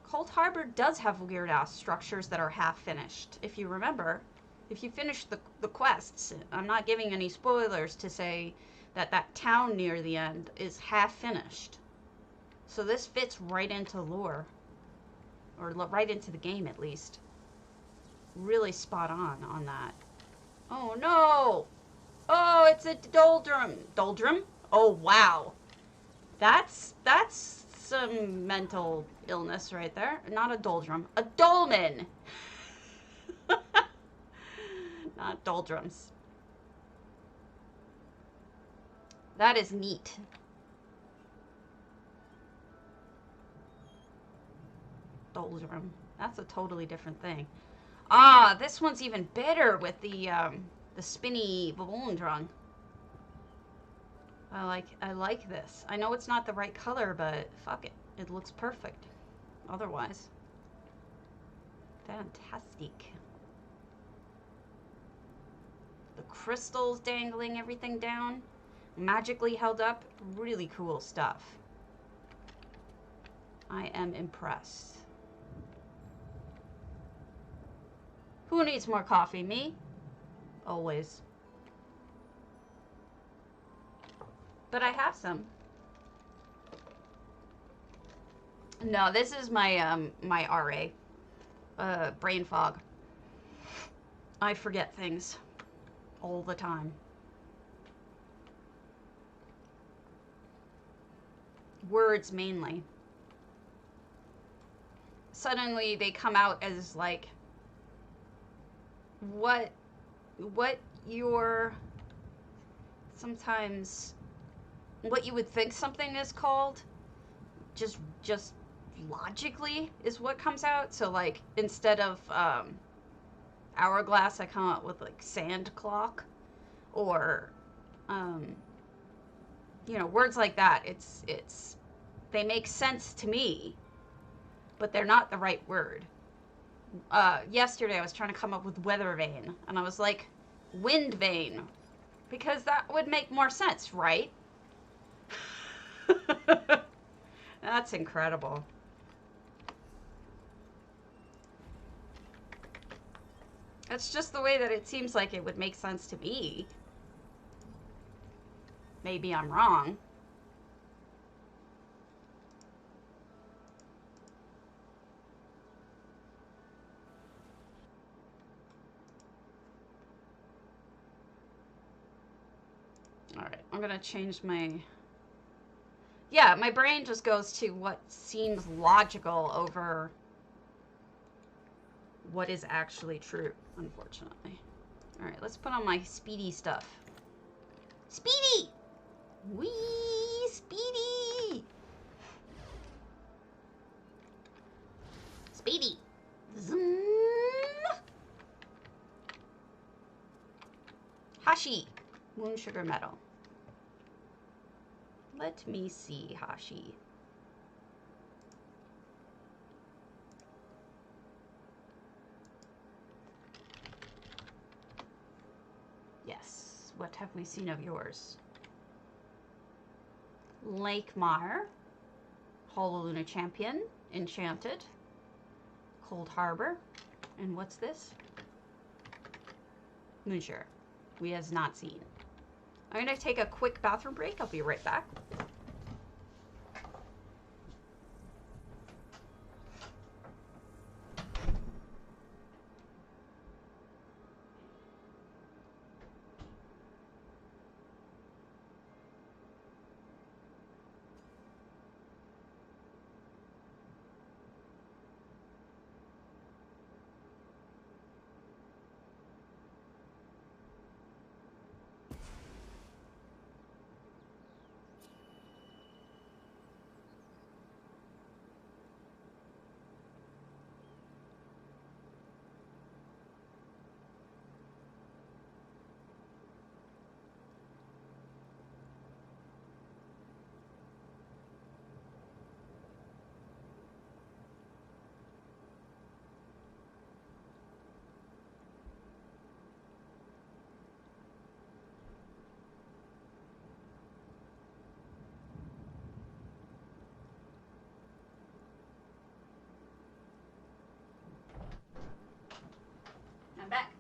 Cold Harbor does have weird-ass structures that are half-finished. If you remember, if you finish the quests, I'm not giving any spoilers to say that that town near the end is half-finished. So this fits right into lore. Or right into the game, at least. Really spot on that. Oh, no! Oh, it's a doldrum. Doldrum? Oh, wow. That's some mental illness right there. Not a doldrum. A dolmen! Not doldrums. That is neat. Doldrum. That's a totally different thing. Ah, this one's even better with the spinny Volundrung. I like this. I know it's not the right color, but fuck it. It looks perfect. Otherwise. Fantastic. The crystals dangling everything down. Magically held up. Really cool stuff. I am impressed. Who needs more coffee? Me? Always. But I have some. No, this is my my RA. Brain fog. I forget things all the time. Words mainly. Suddenly they come out as like what your sometimes what you would think something is called just logically is what comes out. So like instead of hourglass, I come up with like sand clock, or you know, words like that. It's they make sense to me, but they're not the right word. Yesterday I was trying to come up with weather vane, and I was like, wind vane, because that would make more sense, right? That's incredible. That's just the way that it seems like it would make sense to me. Maybe I'm wrong. All right, I'm gonna change my... Yeah, my brain just goes to what seems logical over what is actually true, unfortunately. All right, let's put on my speedy stuff. Speedy! Wee, speedy! Speedy! Zoom! Hashi! Moon sugar metal. Let me see, Hashi. Yes. What have we seen of yours? Lake Mire. Hololuna Champion. Enchanted. Cold Harbor. And what's this? Moonshire. We has not seen. I'm going to take a quick bathroom break. I'll be right back. I'm back.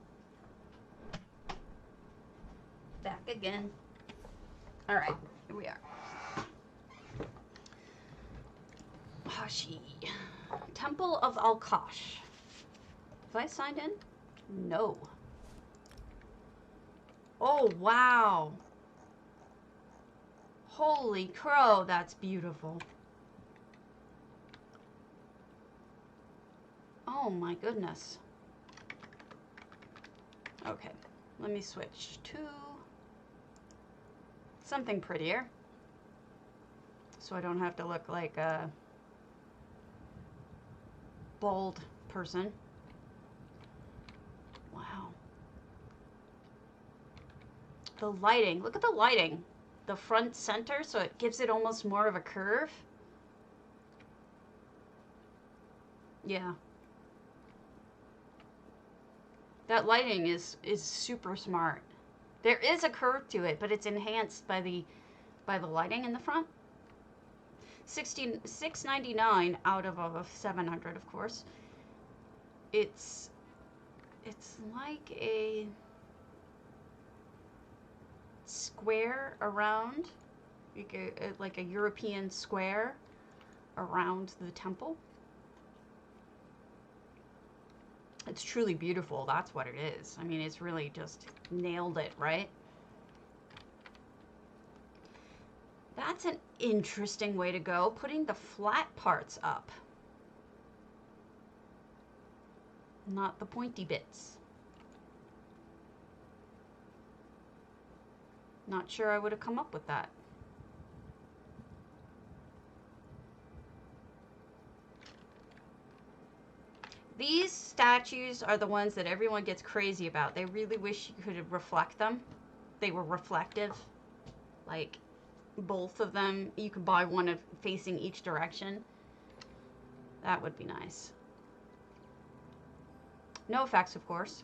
Back again. All right, here we are. Hashi. Temple of Alkosh. Have I signed in? No. Oh, wow. Holy crow, that's beautiful. Oh my goodness. Okay, let me switch to something prettier, so I don't have to look like a bald person. Wow. The lighting, look at the lighting. The front center, so it gives it almost more of a curve. Yeah. That lighting is super smart. There is a curve to it, but it's enhanced by the lighting in the front. $6.99 out of 700, of course. It's like a square around, like a European square around the temple. It's truly beautiful. That's what it is. I mean, it's really just nailed it, right? That's an interesting way to go, putting the flat parts up, not the pointy bits. Not sure I would have come up with that. statues are the ones that everyone gets crazy about. They really wish you could reflect them. They were reflective. Like, both of them. You could buy one of facing each direction. That would be nice. No effects, of course.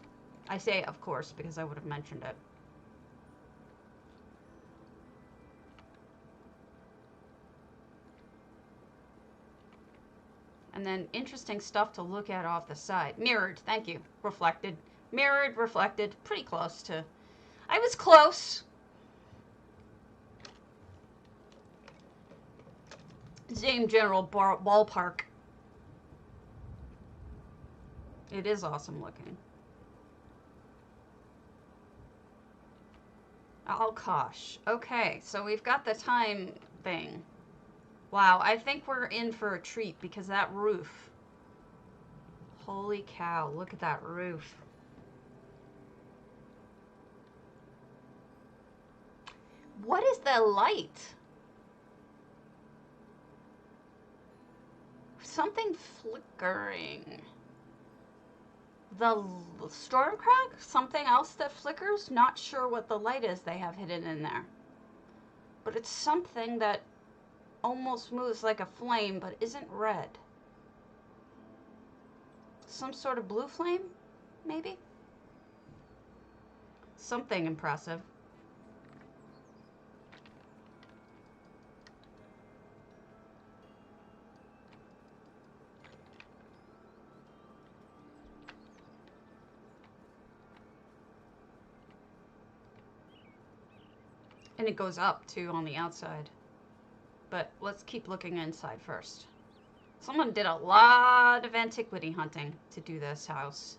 I say of course because I would have mentioned it. And then interesting stuff to look at off the side. Mirrored, thank you. Reflected. Mirrored, reflected. Pretty close to... I was close. Same general ballpark. It is awesome looking. Oh gosh. Okay, so we've got the time thing. Wow, I think we're in for a treat because that roof. Holy cow, look at that roof. What is the light? Something flickering. The Stormcrack? Something else that flickers? Not sure what the light is they have hidden in there. But it's something that almost moves like a flame, but isn't red. Some sort of blue flame, maybe? Something impressive. And it goes up, too, on the outside. But let's keep looking inside first. Someone did a lot of antiquity hunting to do this house.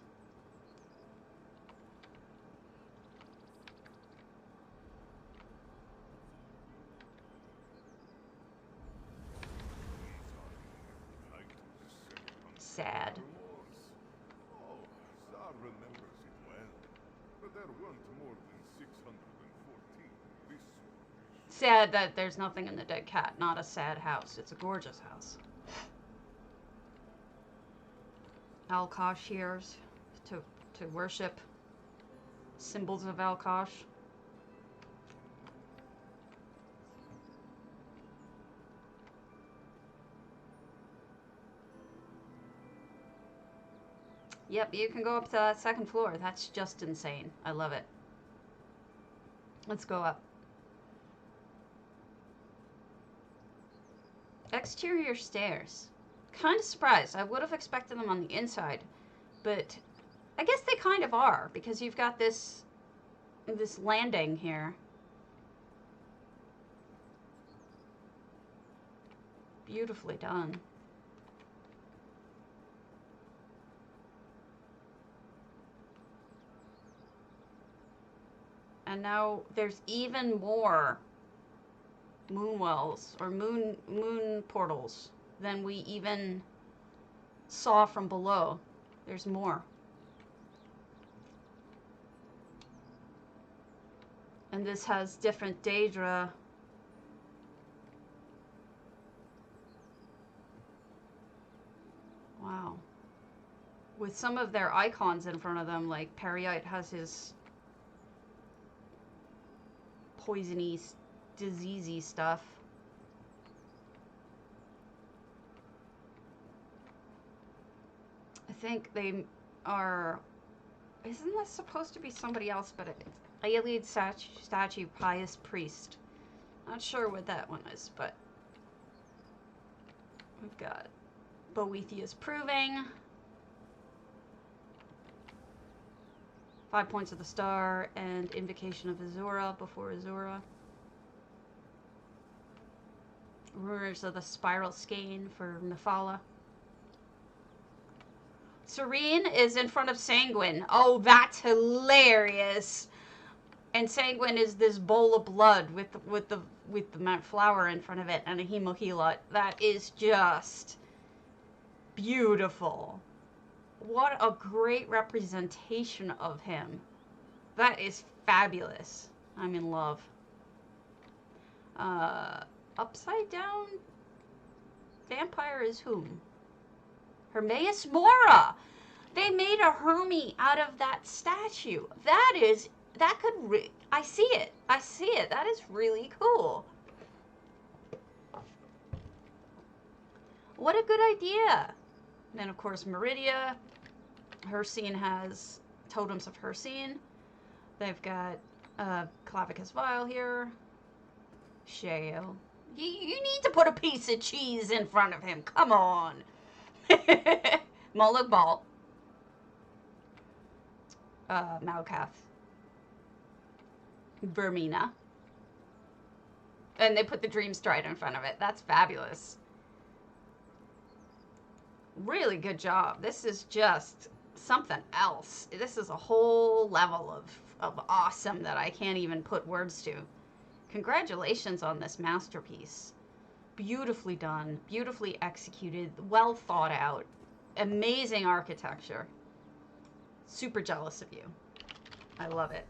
Sad. Sad that there's nothing in the dead cat. Not a sad house. It's a gorgeous house. Alkosh here to worship. Symbols of Alkosh. Yep, you can go up to that second floor. That's just insane. I love it. Let's go up. Exterior stairs. Kind of surprised. I would have expected them on the inside, but I guess they kind of are because you've got this landing here. Beautifully done. And now there's even more moonwells or moon portals than we even saw from below. There's more. And this has different Daedra. Wow. With some of their icons in front of them, like Periite has his poisony, diseasey stuff. I think they are... Isn't this supposed to be somebody else? But it's Ayleid statue, pious priest. Not sure what that one is, but we've got Boethiah's proving. 5 points of the star and invocation of Azura before Azura. Rumors of the spiral skein for Mephala. Serene is in front of Sanguine. Oh, that's hilarious. And Sanguine is this bowl of blood with the flower in front of it and a hemohelot. That is just beautiful. What a great representation of him. That is fabulous. I'm in love. Upside down vampire is whom? Hermaeus Mora! They made a Hermie out of that statue. That could, I see it. I see it. That is really cool. What a good idea. And then, of course, Meridia. Hercene has totems of Hercene. They've got Clavicus Vile here. Shale. You need to put a piece of cheese in front of him. Come on. Moloch Ball. Malkath. Vermina. And they put the Dream Stride in front of it. That's fabulous. Really good job. This is just something else. This is a whole level of awesome that I can't even put words to. Congratulations on this masterpiece. Beautifully done, beautifully executed, well thought out, amazing architecture. Super jealous of you. I love it.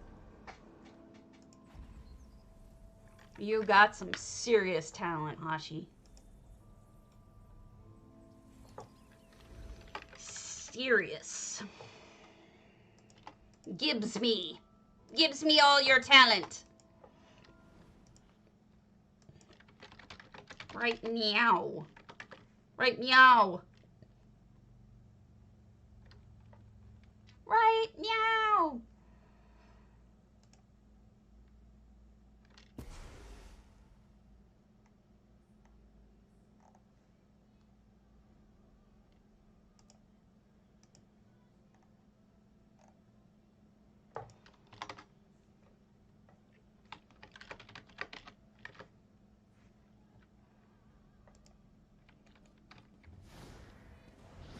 You got some serious talent, Hashi. Serious. Gives me all your talent. Right meow. Right meow. Right meow.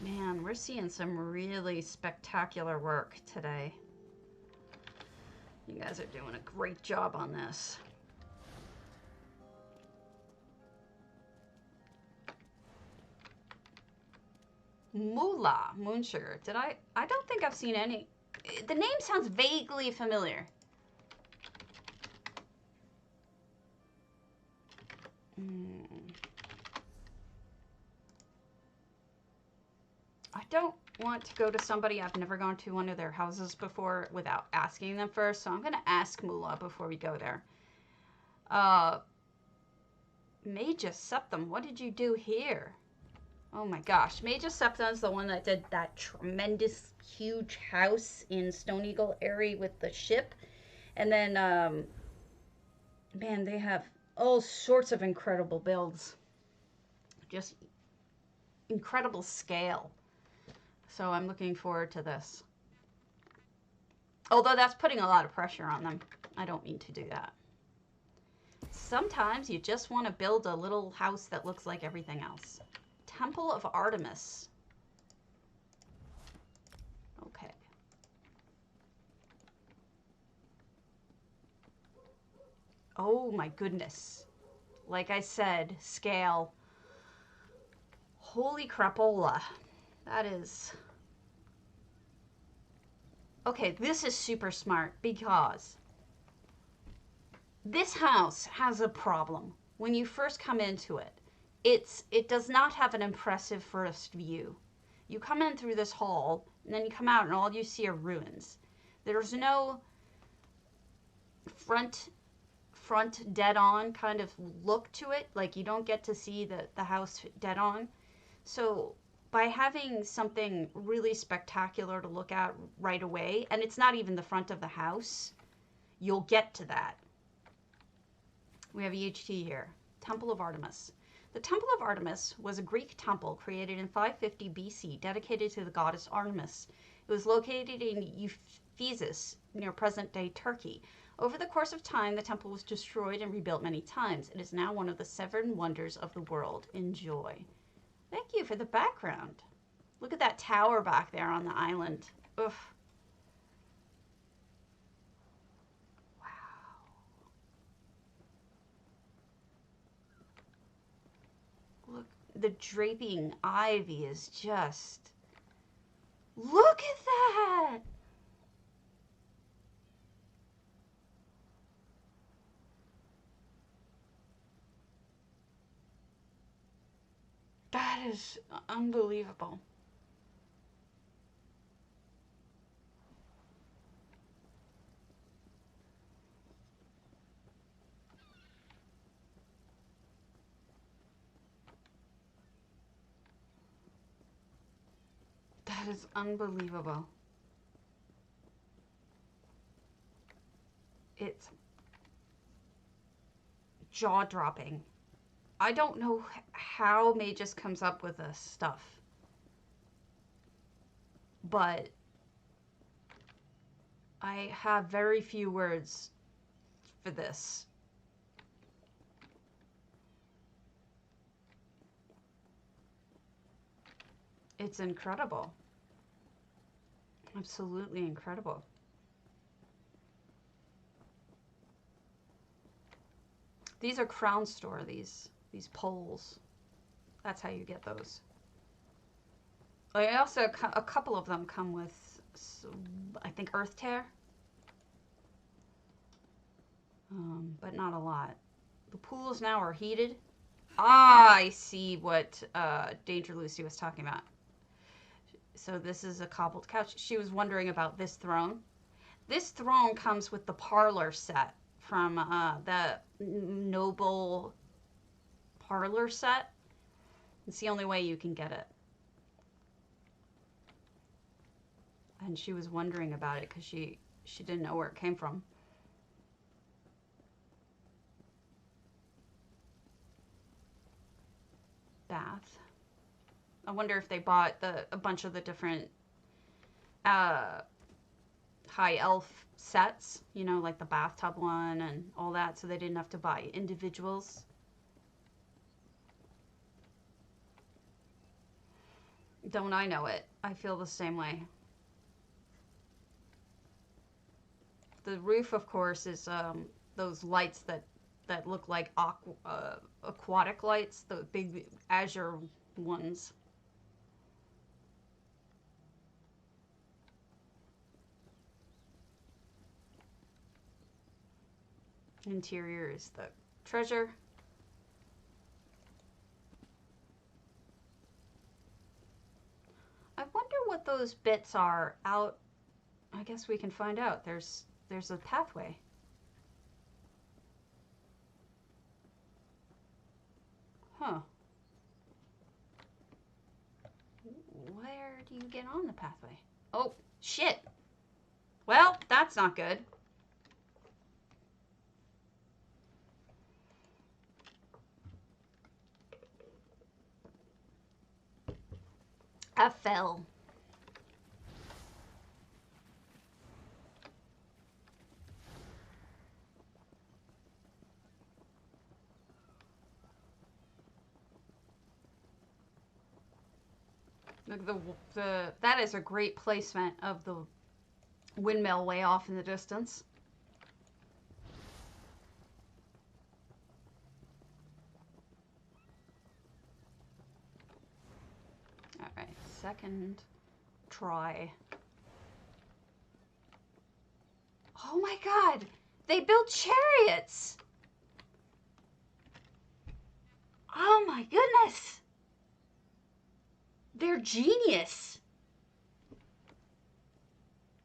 Man, we're seeing some really spectacular work today. You guys are doing a great job on this. Moolah, Moonsugar. I don't think I've seen any. The name sounds vaguely familiar. I don't want to go to somebody I've never gone to one of their houses before without asking them first, so I'm going to ask Moolah before we go there. Magus Septum, what did you do here? Oh my gosh, Magus Septum is the one that did that tremendous huge house in Stone Eagle area with the ship. And then, man, they have all sorts of incredible builds. Just incredible scale. So I'm looking forward to this. Although that's putting a lot of pressure on them. I don't mean to do that. Sometimes you just want to build a little house that looks like everything else. Temple of Artemis. Okay. Oh my goodness. Like I said, scale. Holy crapola. That is... Okay, this is super smart because this house has a problem. When you first come into it, it does not have an impressive first view. You come in through this hall, and then you come out and all you see are ruins. There's no front dead on kind of look to it. Like you don't get to see the house dead on. So by having something really spectacular to look at right away, and it's not even the front of the house, you'll get to that. We have EHT here. Temple of Artemis. The Temple of Artemis was a Greek temple created in 550 BC, dedicated to the goddess Artemis. It was located in Ephesus, near present-day Turkey. Over the course of time, the temple was destroyed and rebuilt many times. It is now one of the 7 wonders of the world. Enjoy. Thank you for the background. Look at that tower back there on the island. Oof. Wow. Look, the draping ivy is just... Look at that! That is unbelievable. That is unbelievable. It's jaw-dropping. I don't know how May just comes up with this stuff, but I have very few words for this. It's incredible. Absolutely incredible. These are Crown Store, these poles. That's how you get those. I also, a couple of them come with, I think, Earth Tear. But not a lot. The pools now are heated. Ah, I see what Danger Lucy was talking about. So this is a cobbled couch. She was wondering about this throne. This throne comes with the parlor set from the Noble parlor set. It's the only way you can get it. And she was wondering about it because she didn't know where it came from. Bath. I wonder if they bought a bunch of the different high elf sets, you know, like the bathtub one and all that, so they didn't have to buy individuals. Don't I know it? I feel the same way. The roof, of course, is those lights that look like aquatic lights, the big azure ones. Interior is the treasure. I wonder what those bits are out. I guess we can find out. There's a pathway. Huh. Where do you get on the pathway? Oh, shit. Well, that's not good. I fell. That is a great placement of the windmill way off in the distance. All right, second try. Oh my God, they built chariots. Oh my goodness. They're genius.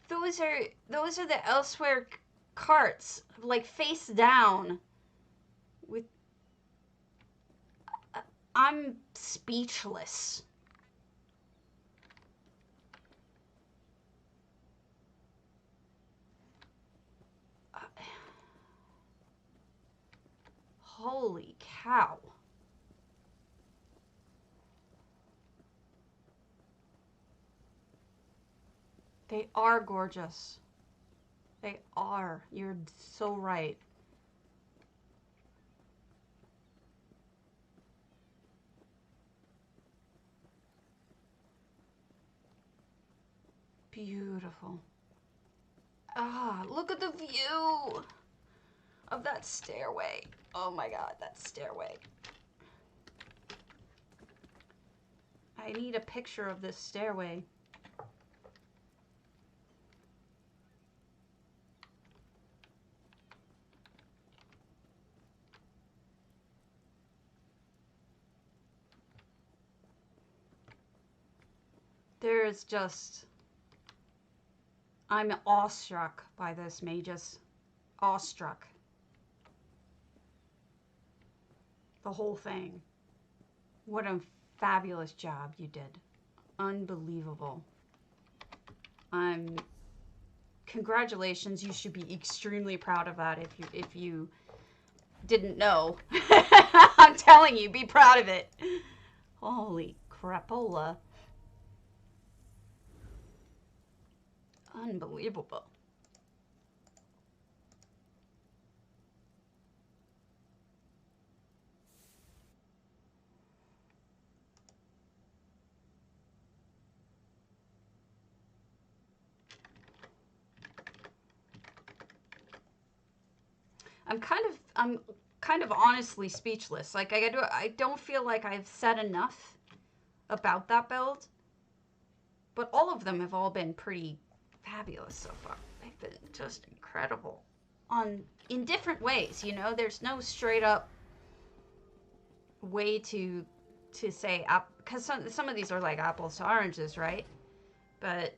Those are the elsewhere carts, like face down. With I'm speechless. Holy cow. They are gorgeous. They are. You're so right. Beautiful. Ah, look at the view of that stairway. Oh my God, that stairway. I need a picture of this stairway. There's just... I'm awestruck by this, Magus. Awestruck. The whole thing. What a fabulous job you did. Unbelievable. I'm congratulations. You should be extremely proud of that if you didn't know. I'm telling you, be proud of it. Holy crapola. Unbelievable. I'm kind of honestly speechless. Like I don't feel like I've said enough about that build, but all of them have all been pretty fabulous so far. They've been just incredible in different ways, you know. There's no straight up way to say because some of these are like apples to oranges, right? But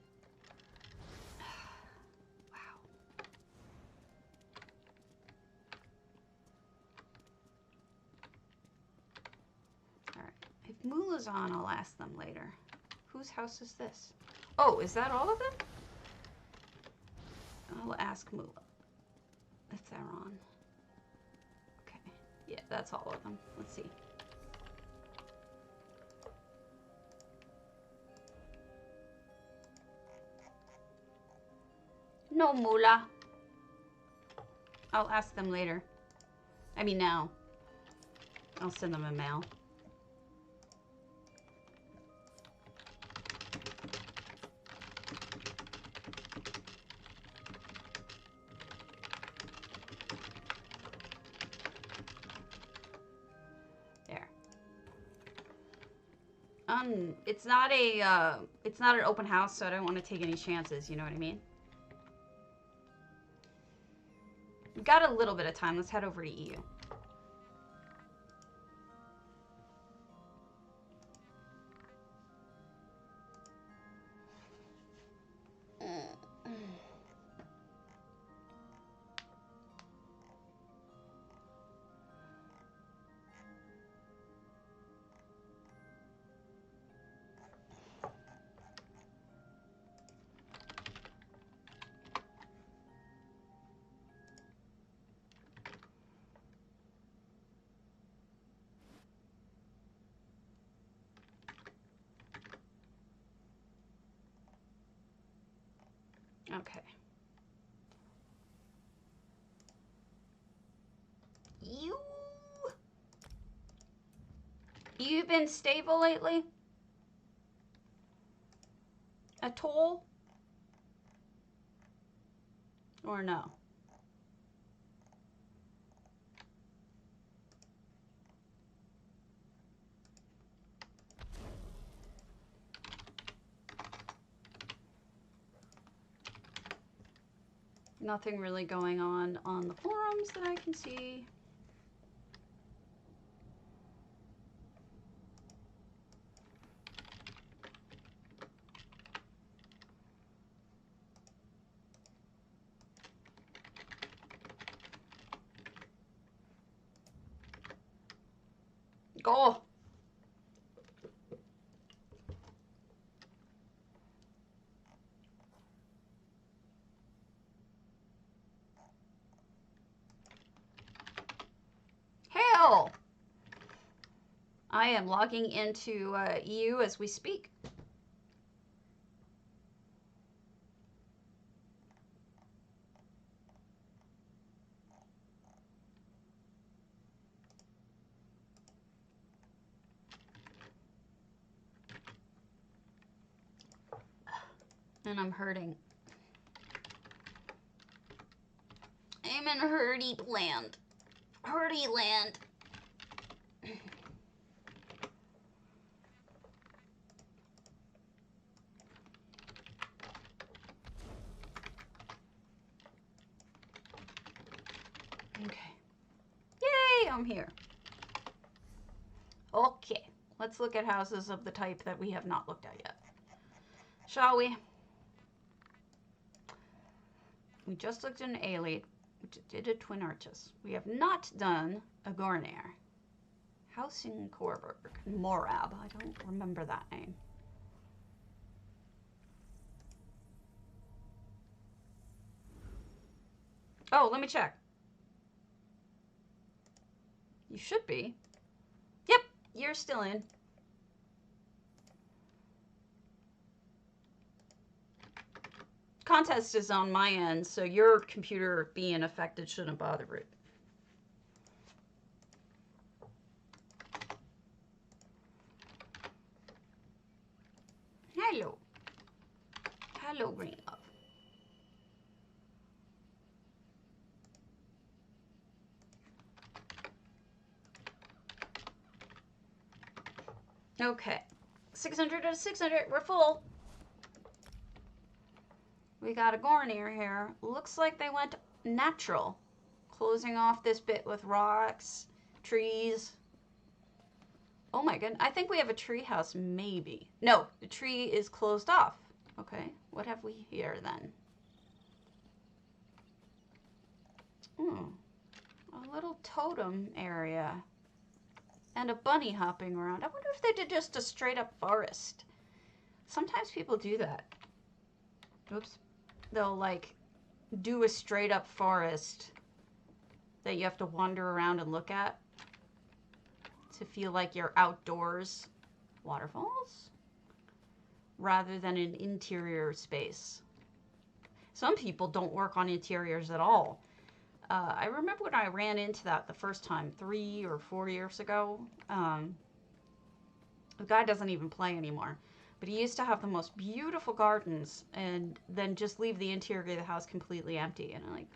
wow. All right. If Moolah's on, I'll ask them later. Whose house is this? Oh, is that all of them? I'll ask Moolah if they're on. Okay. Yeah, that's all of them. Let's see. No, Moolah. I'll ask them later. I mean, now. I'll send them a mail. There. It's not an open house, so I don't want to take any chances, you know what I mean? We've got a little bit of time. Let's head over to EU. Okay. You've been stable lately? At all? Or no? Nothing really going on the forums that I can see. Go. Hell! I am logging into EU as we speak. And I'm hurting. I'm in hurdy land. Hurdy land. Okay. Yay, I'm here. Okay, let's look at houses of the type that we have not looked at yet. Shall we? We just looked at an Ailey. We did a Twin Arches. We have not done a Gornair. House in Corberg. Morab. I don't remember that name. Oh, let me check. You should be. Yep, you're still in. Contest is on my end, so your computer being affected shouldn't bother it. Hello. Hello, Green Love. Okay. 600 out of 600. We're full. We got a Gornier here. Looks like they went natural. Closing off this bit with rocks, trees. Oh my goodness. I think we have a tree house, maybe. No, the tree is closed off. Okay, what have we here then? A little totem area. And a bunny hopping around. I wonder if they did just a straight up forest. Sometimes people do that. Oops. They'll like do a straight up forest that you have to wander around and look at to feel like you're outdoors. Waterfalls? Rather than an interior space. Some people don't work on interiors at all. I remember when I ran into that the first time, 3 or 4 years ago. The guy doesn't even play anymore. But he used to have the most beautiful gardens and then just leave the interior of the house completely empty. And I'm like,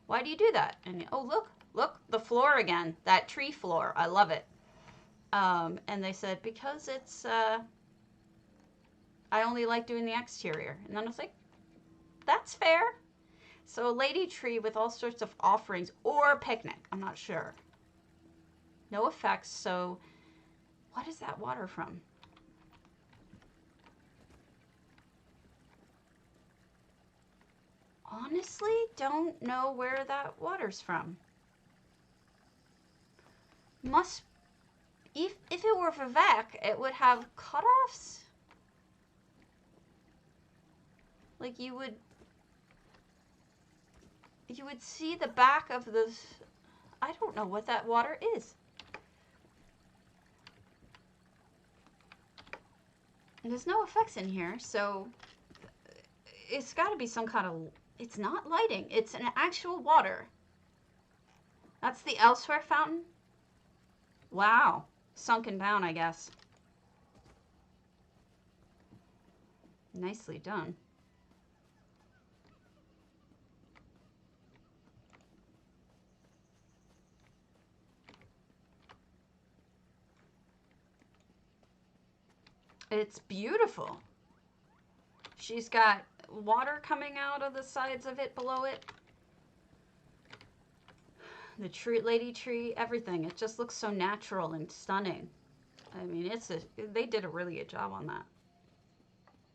why do you do that? And oh, look, the floor again. That tree floor. I love it. And they said, because it's, I only like doing the exterior. And then I was like, that's fair. So a lady tree with all sorts of offerings or a picnic. I'm not sure. No effects. So what is that water from? Honestly, don't know where that water's from. Must, if it were Vivek, it would have cutoffs. Like you would see the back of the, I don't know what that water is. There's no effects in here, so it's got to be some kind of, it's not lighting, it's an actual water. That's the Elsewhere fountain? Wow, sunken down, I guess. Nicely done. It's beautiful. She's got water coming out of the sides of it, below it. The tree, lady tree, everything. It just looks so natural and stunning. I mean, they did a really good job on that.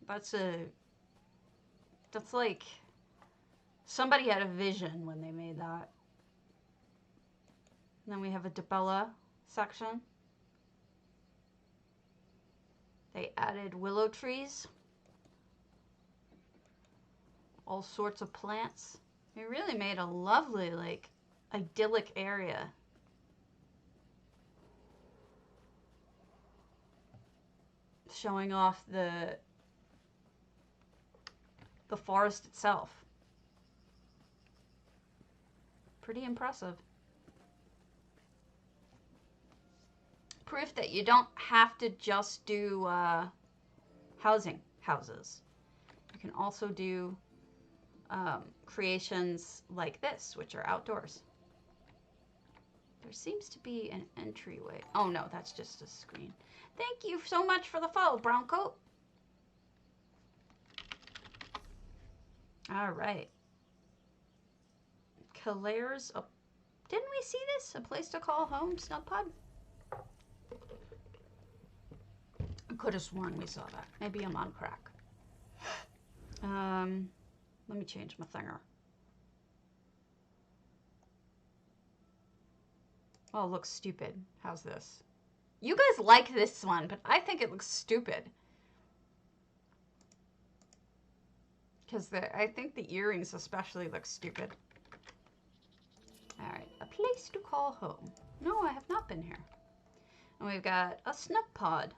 That's like, somebody had a vision when they made that. And then we have a Debella section. They added willow trees. All sorts of plants. They really made a lovely, like, idyllic area. Showing off the forest itself. Pretty impressive. Proof that you don't have to just do houses. You can also do creations like this, which are outdoors. There seems to be an entryway. Oh no, that's just a screen. Thank you so much for the follow, Brown Coat. All right. Calaire's. Oh, didn't we see this? A place to call home, Snugpod? I could have sworn we saw that. Maybe I'm on crack. Let me change my thinger. Oh, it looks stupid. How's this? You guys like this one, but I think it looks stupid. Because I think the earrings especially look stupid. place to call home. No, I have not been here. And we've got a snug pod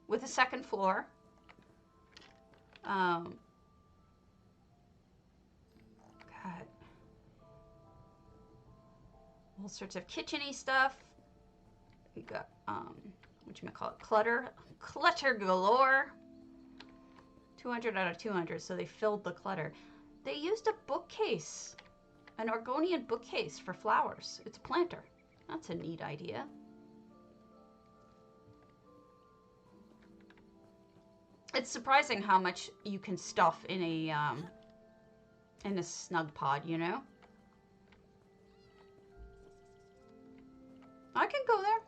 with a second floor. God. All sorts of kitchen-y stuff. We got, whatchamacallit, clutter. Clutter galore. 200 out of 200, so they filled the clutter. They used a bookcase. An Argonian bookcase for flowers. It's a planter. That's a neat idea. It's surprising how much you can stuff in a snug pod, you know? I can go there.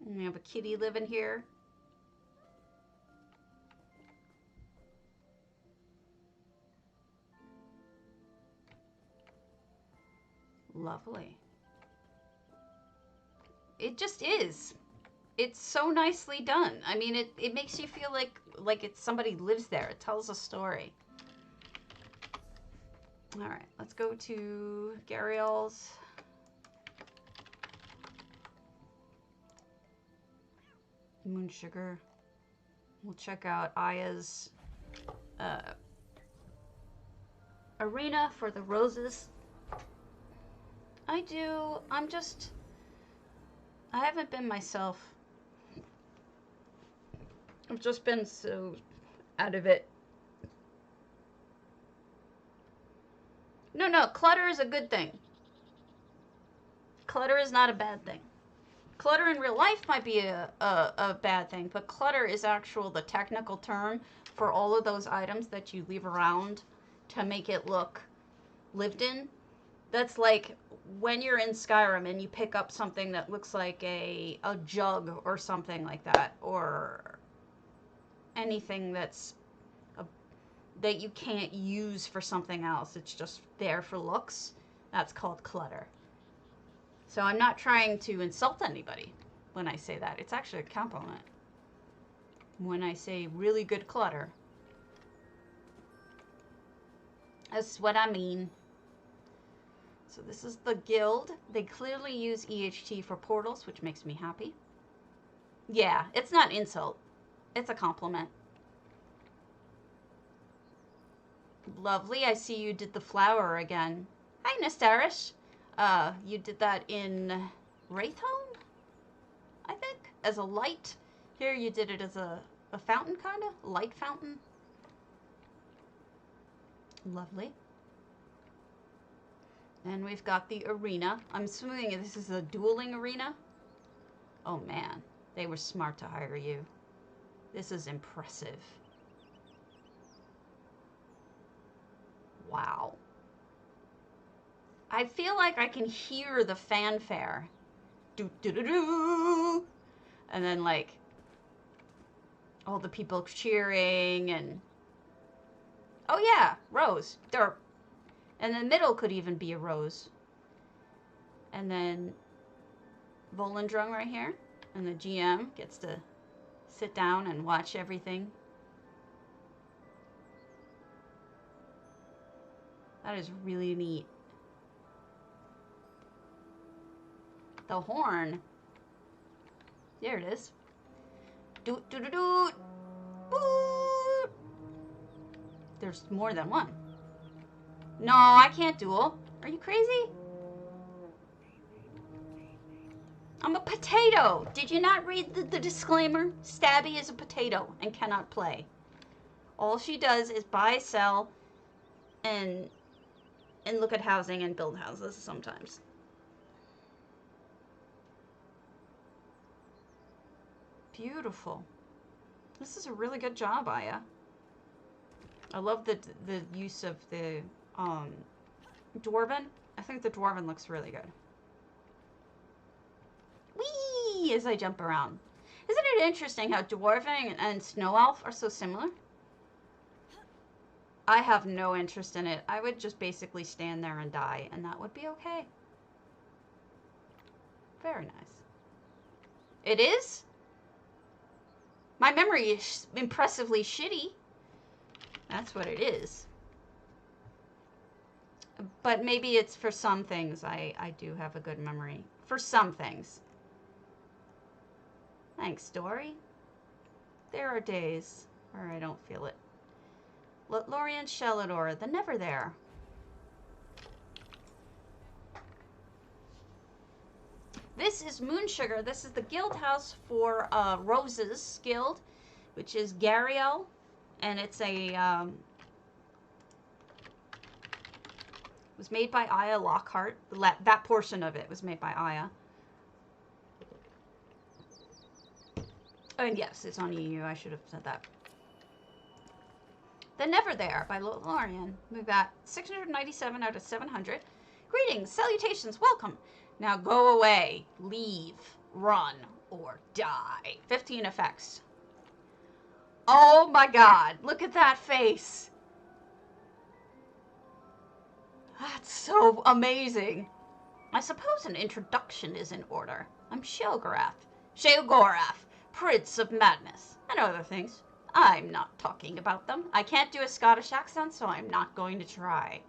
And we have a kitty living here. Lovely. It just is. It's so nicely done. I mean, it makes you feel like it's somebody lives there. It tells a story. All right, let's go to Gariel's. Moon Sugar. We'll check out Aya's arena for the roses. I haven't been myself. I've just been so out of it. No, clutter is a good thing. Clutter is not a bad thing. Clutter in real life might be a bad thing, but clutter is the technical term for all of those items that you leave around to make it look lived in. That's like when you're in Skyrim and you pick up something that looks like a jug or something like that, or anything that you can't use for something else. It's just there for looks. That's called clutter. So I'm not trying to insult anybody when I say that. It's actually a compliment. When I say really good clutter. That's what I mean. So this is the guild. They clearly use EHT for portals, which makes me happy. Yeah, it's not insult. It's a compliment. Lovely. I see you did the flower again. Hi, Nestarish. You did that in Wraithhome, I think, as a light. Here you did it as a fountain, kind of? Light fountain. Lovely. And we've got the arena. I'm assuming this is a dueling arena. Oh, man. They were smart to hire you. This is impressive. Wow. I feel like I can hear the fanfare. Do-do-do-do! And then, like, all the people cheering and... Oh, yeah, rose. Derp. And the middle could even be a rose. And then Volendrung right here. And the GM gets to sit down and watch everything. That is really neat. The horn. There it is. Doot doot doot doot. Boop. There's more than one. No, I can't duel. Are you crazy? I'm a potato. Did you not read the disclaimer? Stabby is a potato and cannot play. All she does is buy, sell, and look at housing and build houses sometimes. Beautiful. This is a really good job, Aya. I love the use of the Dwarven. I think the Dwarven looks really good. Whee! As I jump around. Isn't it interesting how Dwarven and Snow Elf are so similar? I have no interest in it. I would just basically stand there and die, and that would be okay. Very nice. It is? My memory is impressively shitty. That's what it is. But maybe it's for some things I do have a good memory. For some things. Thanks, Dory. There are days where I don't feel it. Lorien Shellador, the Never There. This is Moon Sugar. This is the guild house for Rose's guild, which is Gariel, and it's a was made by Aya Lockhart. That portion of it was made by Aya. And yes, it's on EU. I should have said that. The Never There by Lorien. We got 697 out of 700. Greetings, salutations, welcome. Now go away, leave, run, or die. 15 effects. Oh my god, look at that face. That's so amazing. I suppose an introduction is in order. I'm Sheogorath, Prince of Madness, and other things. I'm not talking about them. I can't do a Scottish accent, so I'm not going to try.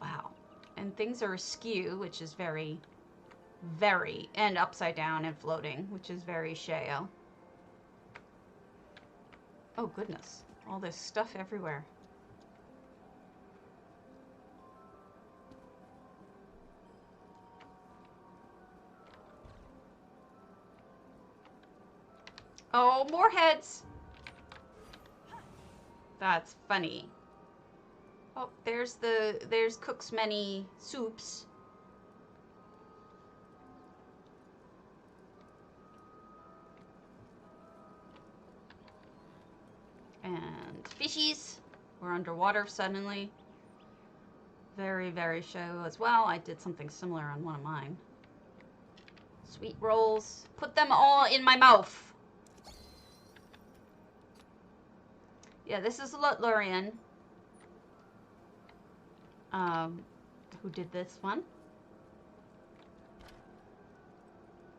Wow. And things are askew, which is very, and upside down and floating, which is very Sheo. Oh, goodness. All this stuff everywhere. Oh, more heads! That's funny. Oh, there's Cook's many soups. And fishies. We're underwater suddenly. Very, very show as well. I did something similar on one of mine. Sweet rolls. Put them all in my mouth. Yeah, this is Lorien. Who did this one?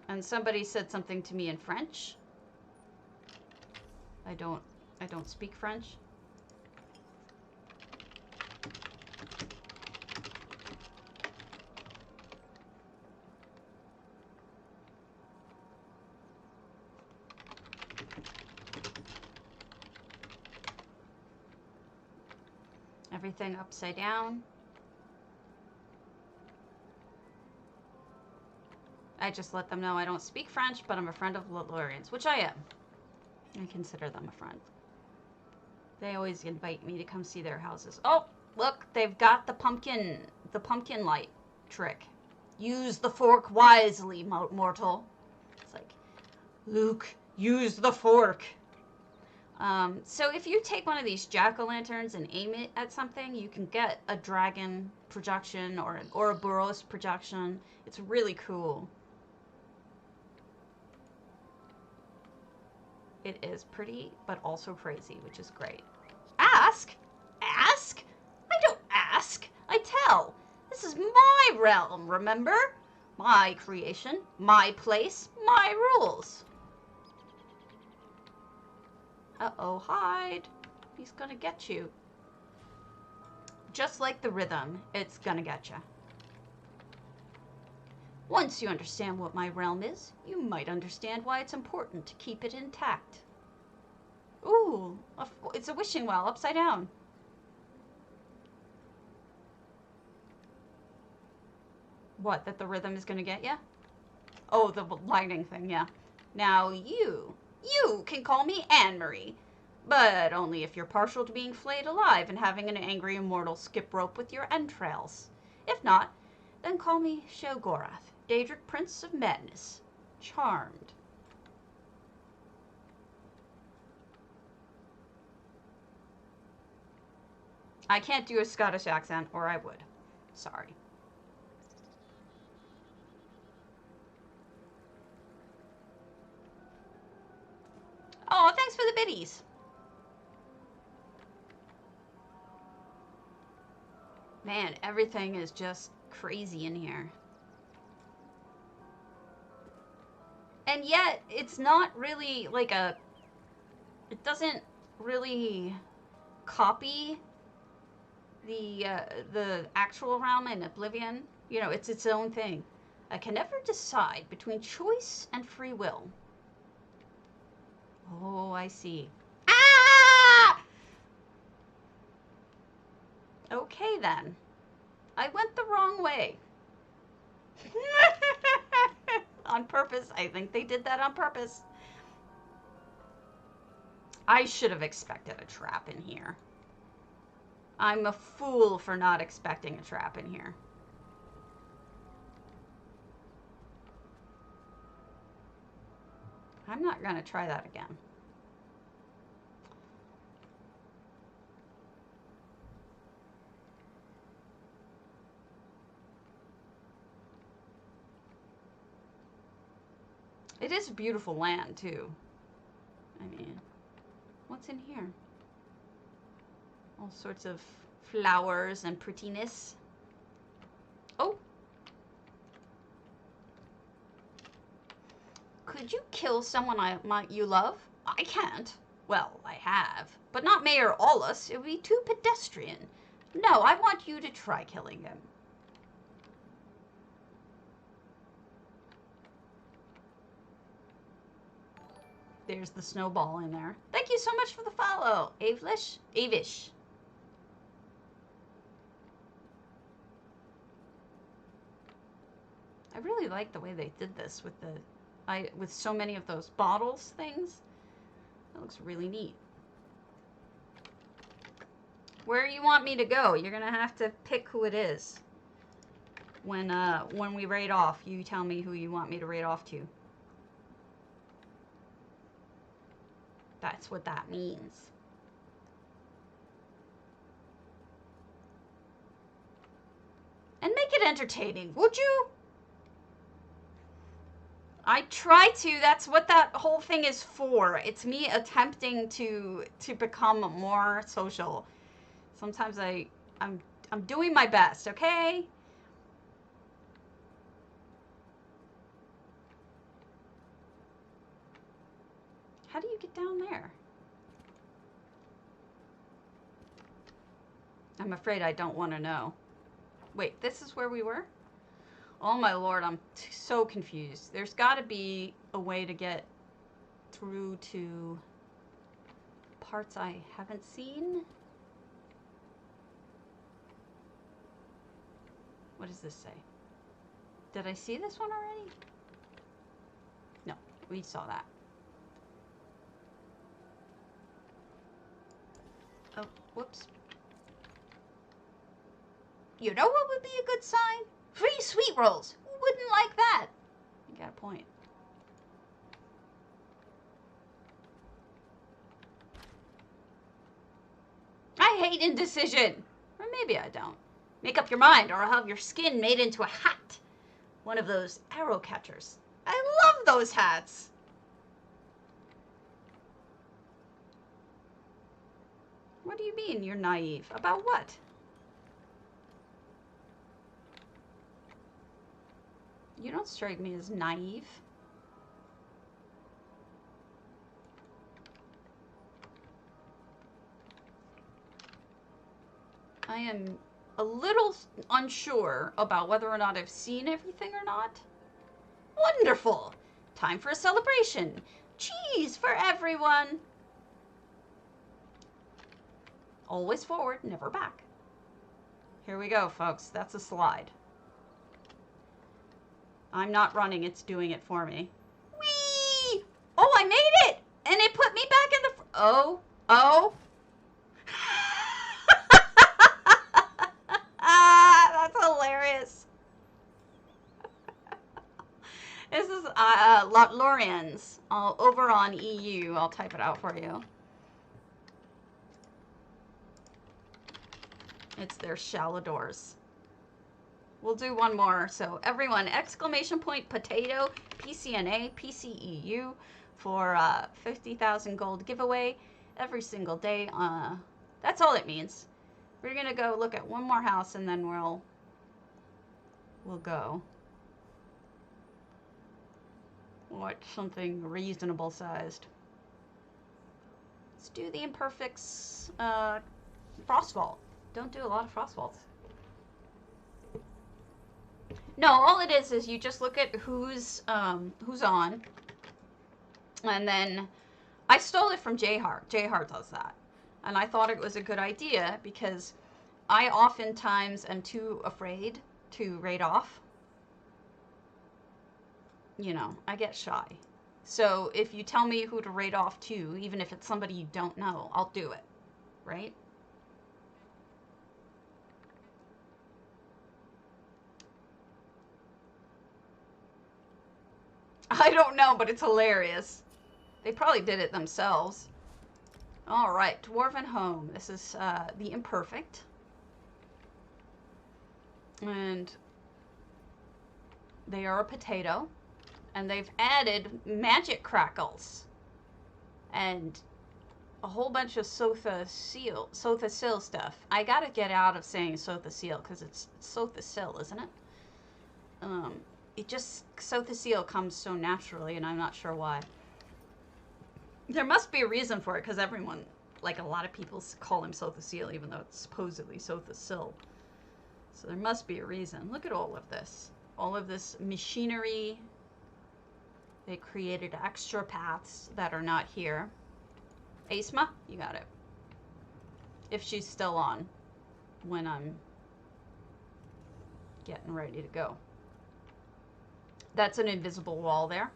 And somebody said something to me in French. I don't speak French. Everything upside down. I just let them know I don't speak French, but I'm a friend of Lorien's, which I am. I consider them a friend. They always invite me to come see their houses. Oh, look, they've got the pumpkin light trick. Use the fork wisely, mortal. It's like, Luke, use the fork. So if you take one of these jack-o'-lanterns and aim it at something, you can get a dragon projection or an Ouroboros projection. It's really cool. It is pretty, but also crazy, which is great. Ask? Ask? I don't ask. I tell. This is my realm, remember? My creation, my place, my rules. Uh-oh, hide. He's gonna get you. Just like the rhythm, it's gonna get you. Once you understand what my realm is, you might understand why it's important to keep it intact. Ooh, it's a wishing well upside down. What, that the rhythm is gonna get you? Oh, the lightning thing, yeah. Now you can call me Anne-Marie, but only if you're partial to being flayed alive and having an angry immortal skip rope with your entrails. If not, then call me Sheogorath, Daedric Prince of Madness. Charmed. I can't do a Scottish accent, or I would. Sorry. Oh, thanks for the biddies. Man, everything is just crazy in here. And yet, it's not really like a... It doesn't really copy the actual realm in Oblivion, you know, it's its own thing. I can never decide between choice and free will. Oh, I see. Ah! Okay, then. I went the wrong way. On purpose. I think they did that on purpose. I should have expected a trap in here. I'm a fool for not expecting a trap in here. I'm not going to try that again. It is a beautiful land, too. I mean, what's in here? All sorts of flowers and prettiness. Oh! Could you kill someone you love? I can't. Well, I have. But not Mayor Aulus. It would be too pedestrian. No, I want you to try killing him. There's the snowball in there. Thank you so much for the follow, Avish. Avish. I really like the way they did this with with so many of those bottles things. That looks really neat. Where you want me to go? You're gonna have to pick who it is. When we raid off, you tell me who you want me to raid off to. That's what that means. And make it entertaining, would you? I try to. That's what that whole thing is for. It's me attempting to become more social. Sometimes I'm doing my best, okay? How do you get down there? I'm afraid I don't want to know. Wait, this is where we were? Oh my lord, I'm so confused. There's got to be a way to get through to parts I haven't seen. What does this say? Did I see this one already? No, we saw that. Oh, whoops. You know what would be a good sign? Free sweet rolls. Who wouldn't like that? You got a point. I hate indecision. Or maybe I don't. Make up your mind or I'll have your skin made into a hat. One of those arrow catchers. I love those hats. What do you mean you're naive? About what? You don't strike me as naive. I am a little unsure about whether or not I've seen everything or not. Wonderful! Time for a celebration. Cheese for everyone! Always forward, never back. Here we go, folks. That's a slide. I'm not running, it's doing it for me. Whee! Oh, I made it! And it put me back in the... Oh. That's hilarious. This is Lorian's over on EU. I'll type it out for you. It's their Shalidors. We'll do one more. So everyone, exclamation point potato, PCNA, PCEU for 50,000 gold giveaway every single day. That's all it means. We're gonna go look at one more house and then we'll go. Watch something reasonable sized. Let's do the Imperfects Frostfall. don't do a lot of frost walls. No, all it is you just look at who's on, and then I stole it from J Hart. J Hart does that, and I thought it was a good idea because I oftentimes am too afraid to raid off. You know, I get shy. So if you tell me who to raid off to, even if it's somebody you don't know, I'll do it, right? I don't know, but it's hilarious. They probably did it themselves. All right, Dwarven Home. This is the Imperfect. And they are a potato. And they've added magic crackles. And a whole bunch of Sotha-Sil stuff. I gotta get out of saying Sotha-Sil because it's Sotha-Sil, isn't it? Sotha-Sil comes so naturally, and I'm not sure why. There must be a reason for it, because everyone, like a lot of people call him Sotha-Sil, even though it's supposedly Sotha-Sil. So there must be a reason. Look at all of this. All of this machinery. They created extra paths that are not here. Asma, you got it. If she's still on when I'm getting ready to go. That's an invisible wall there.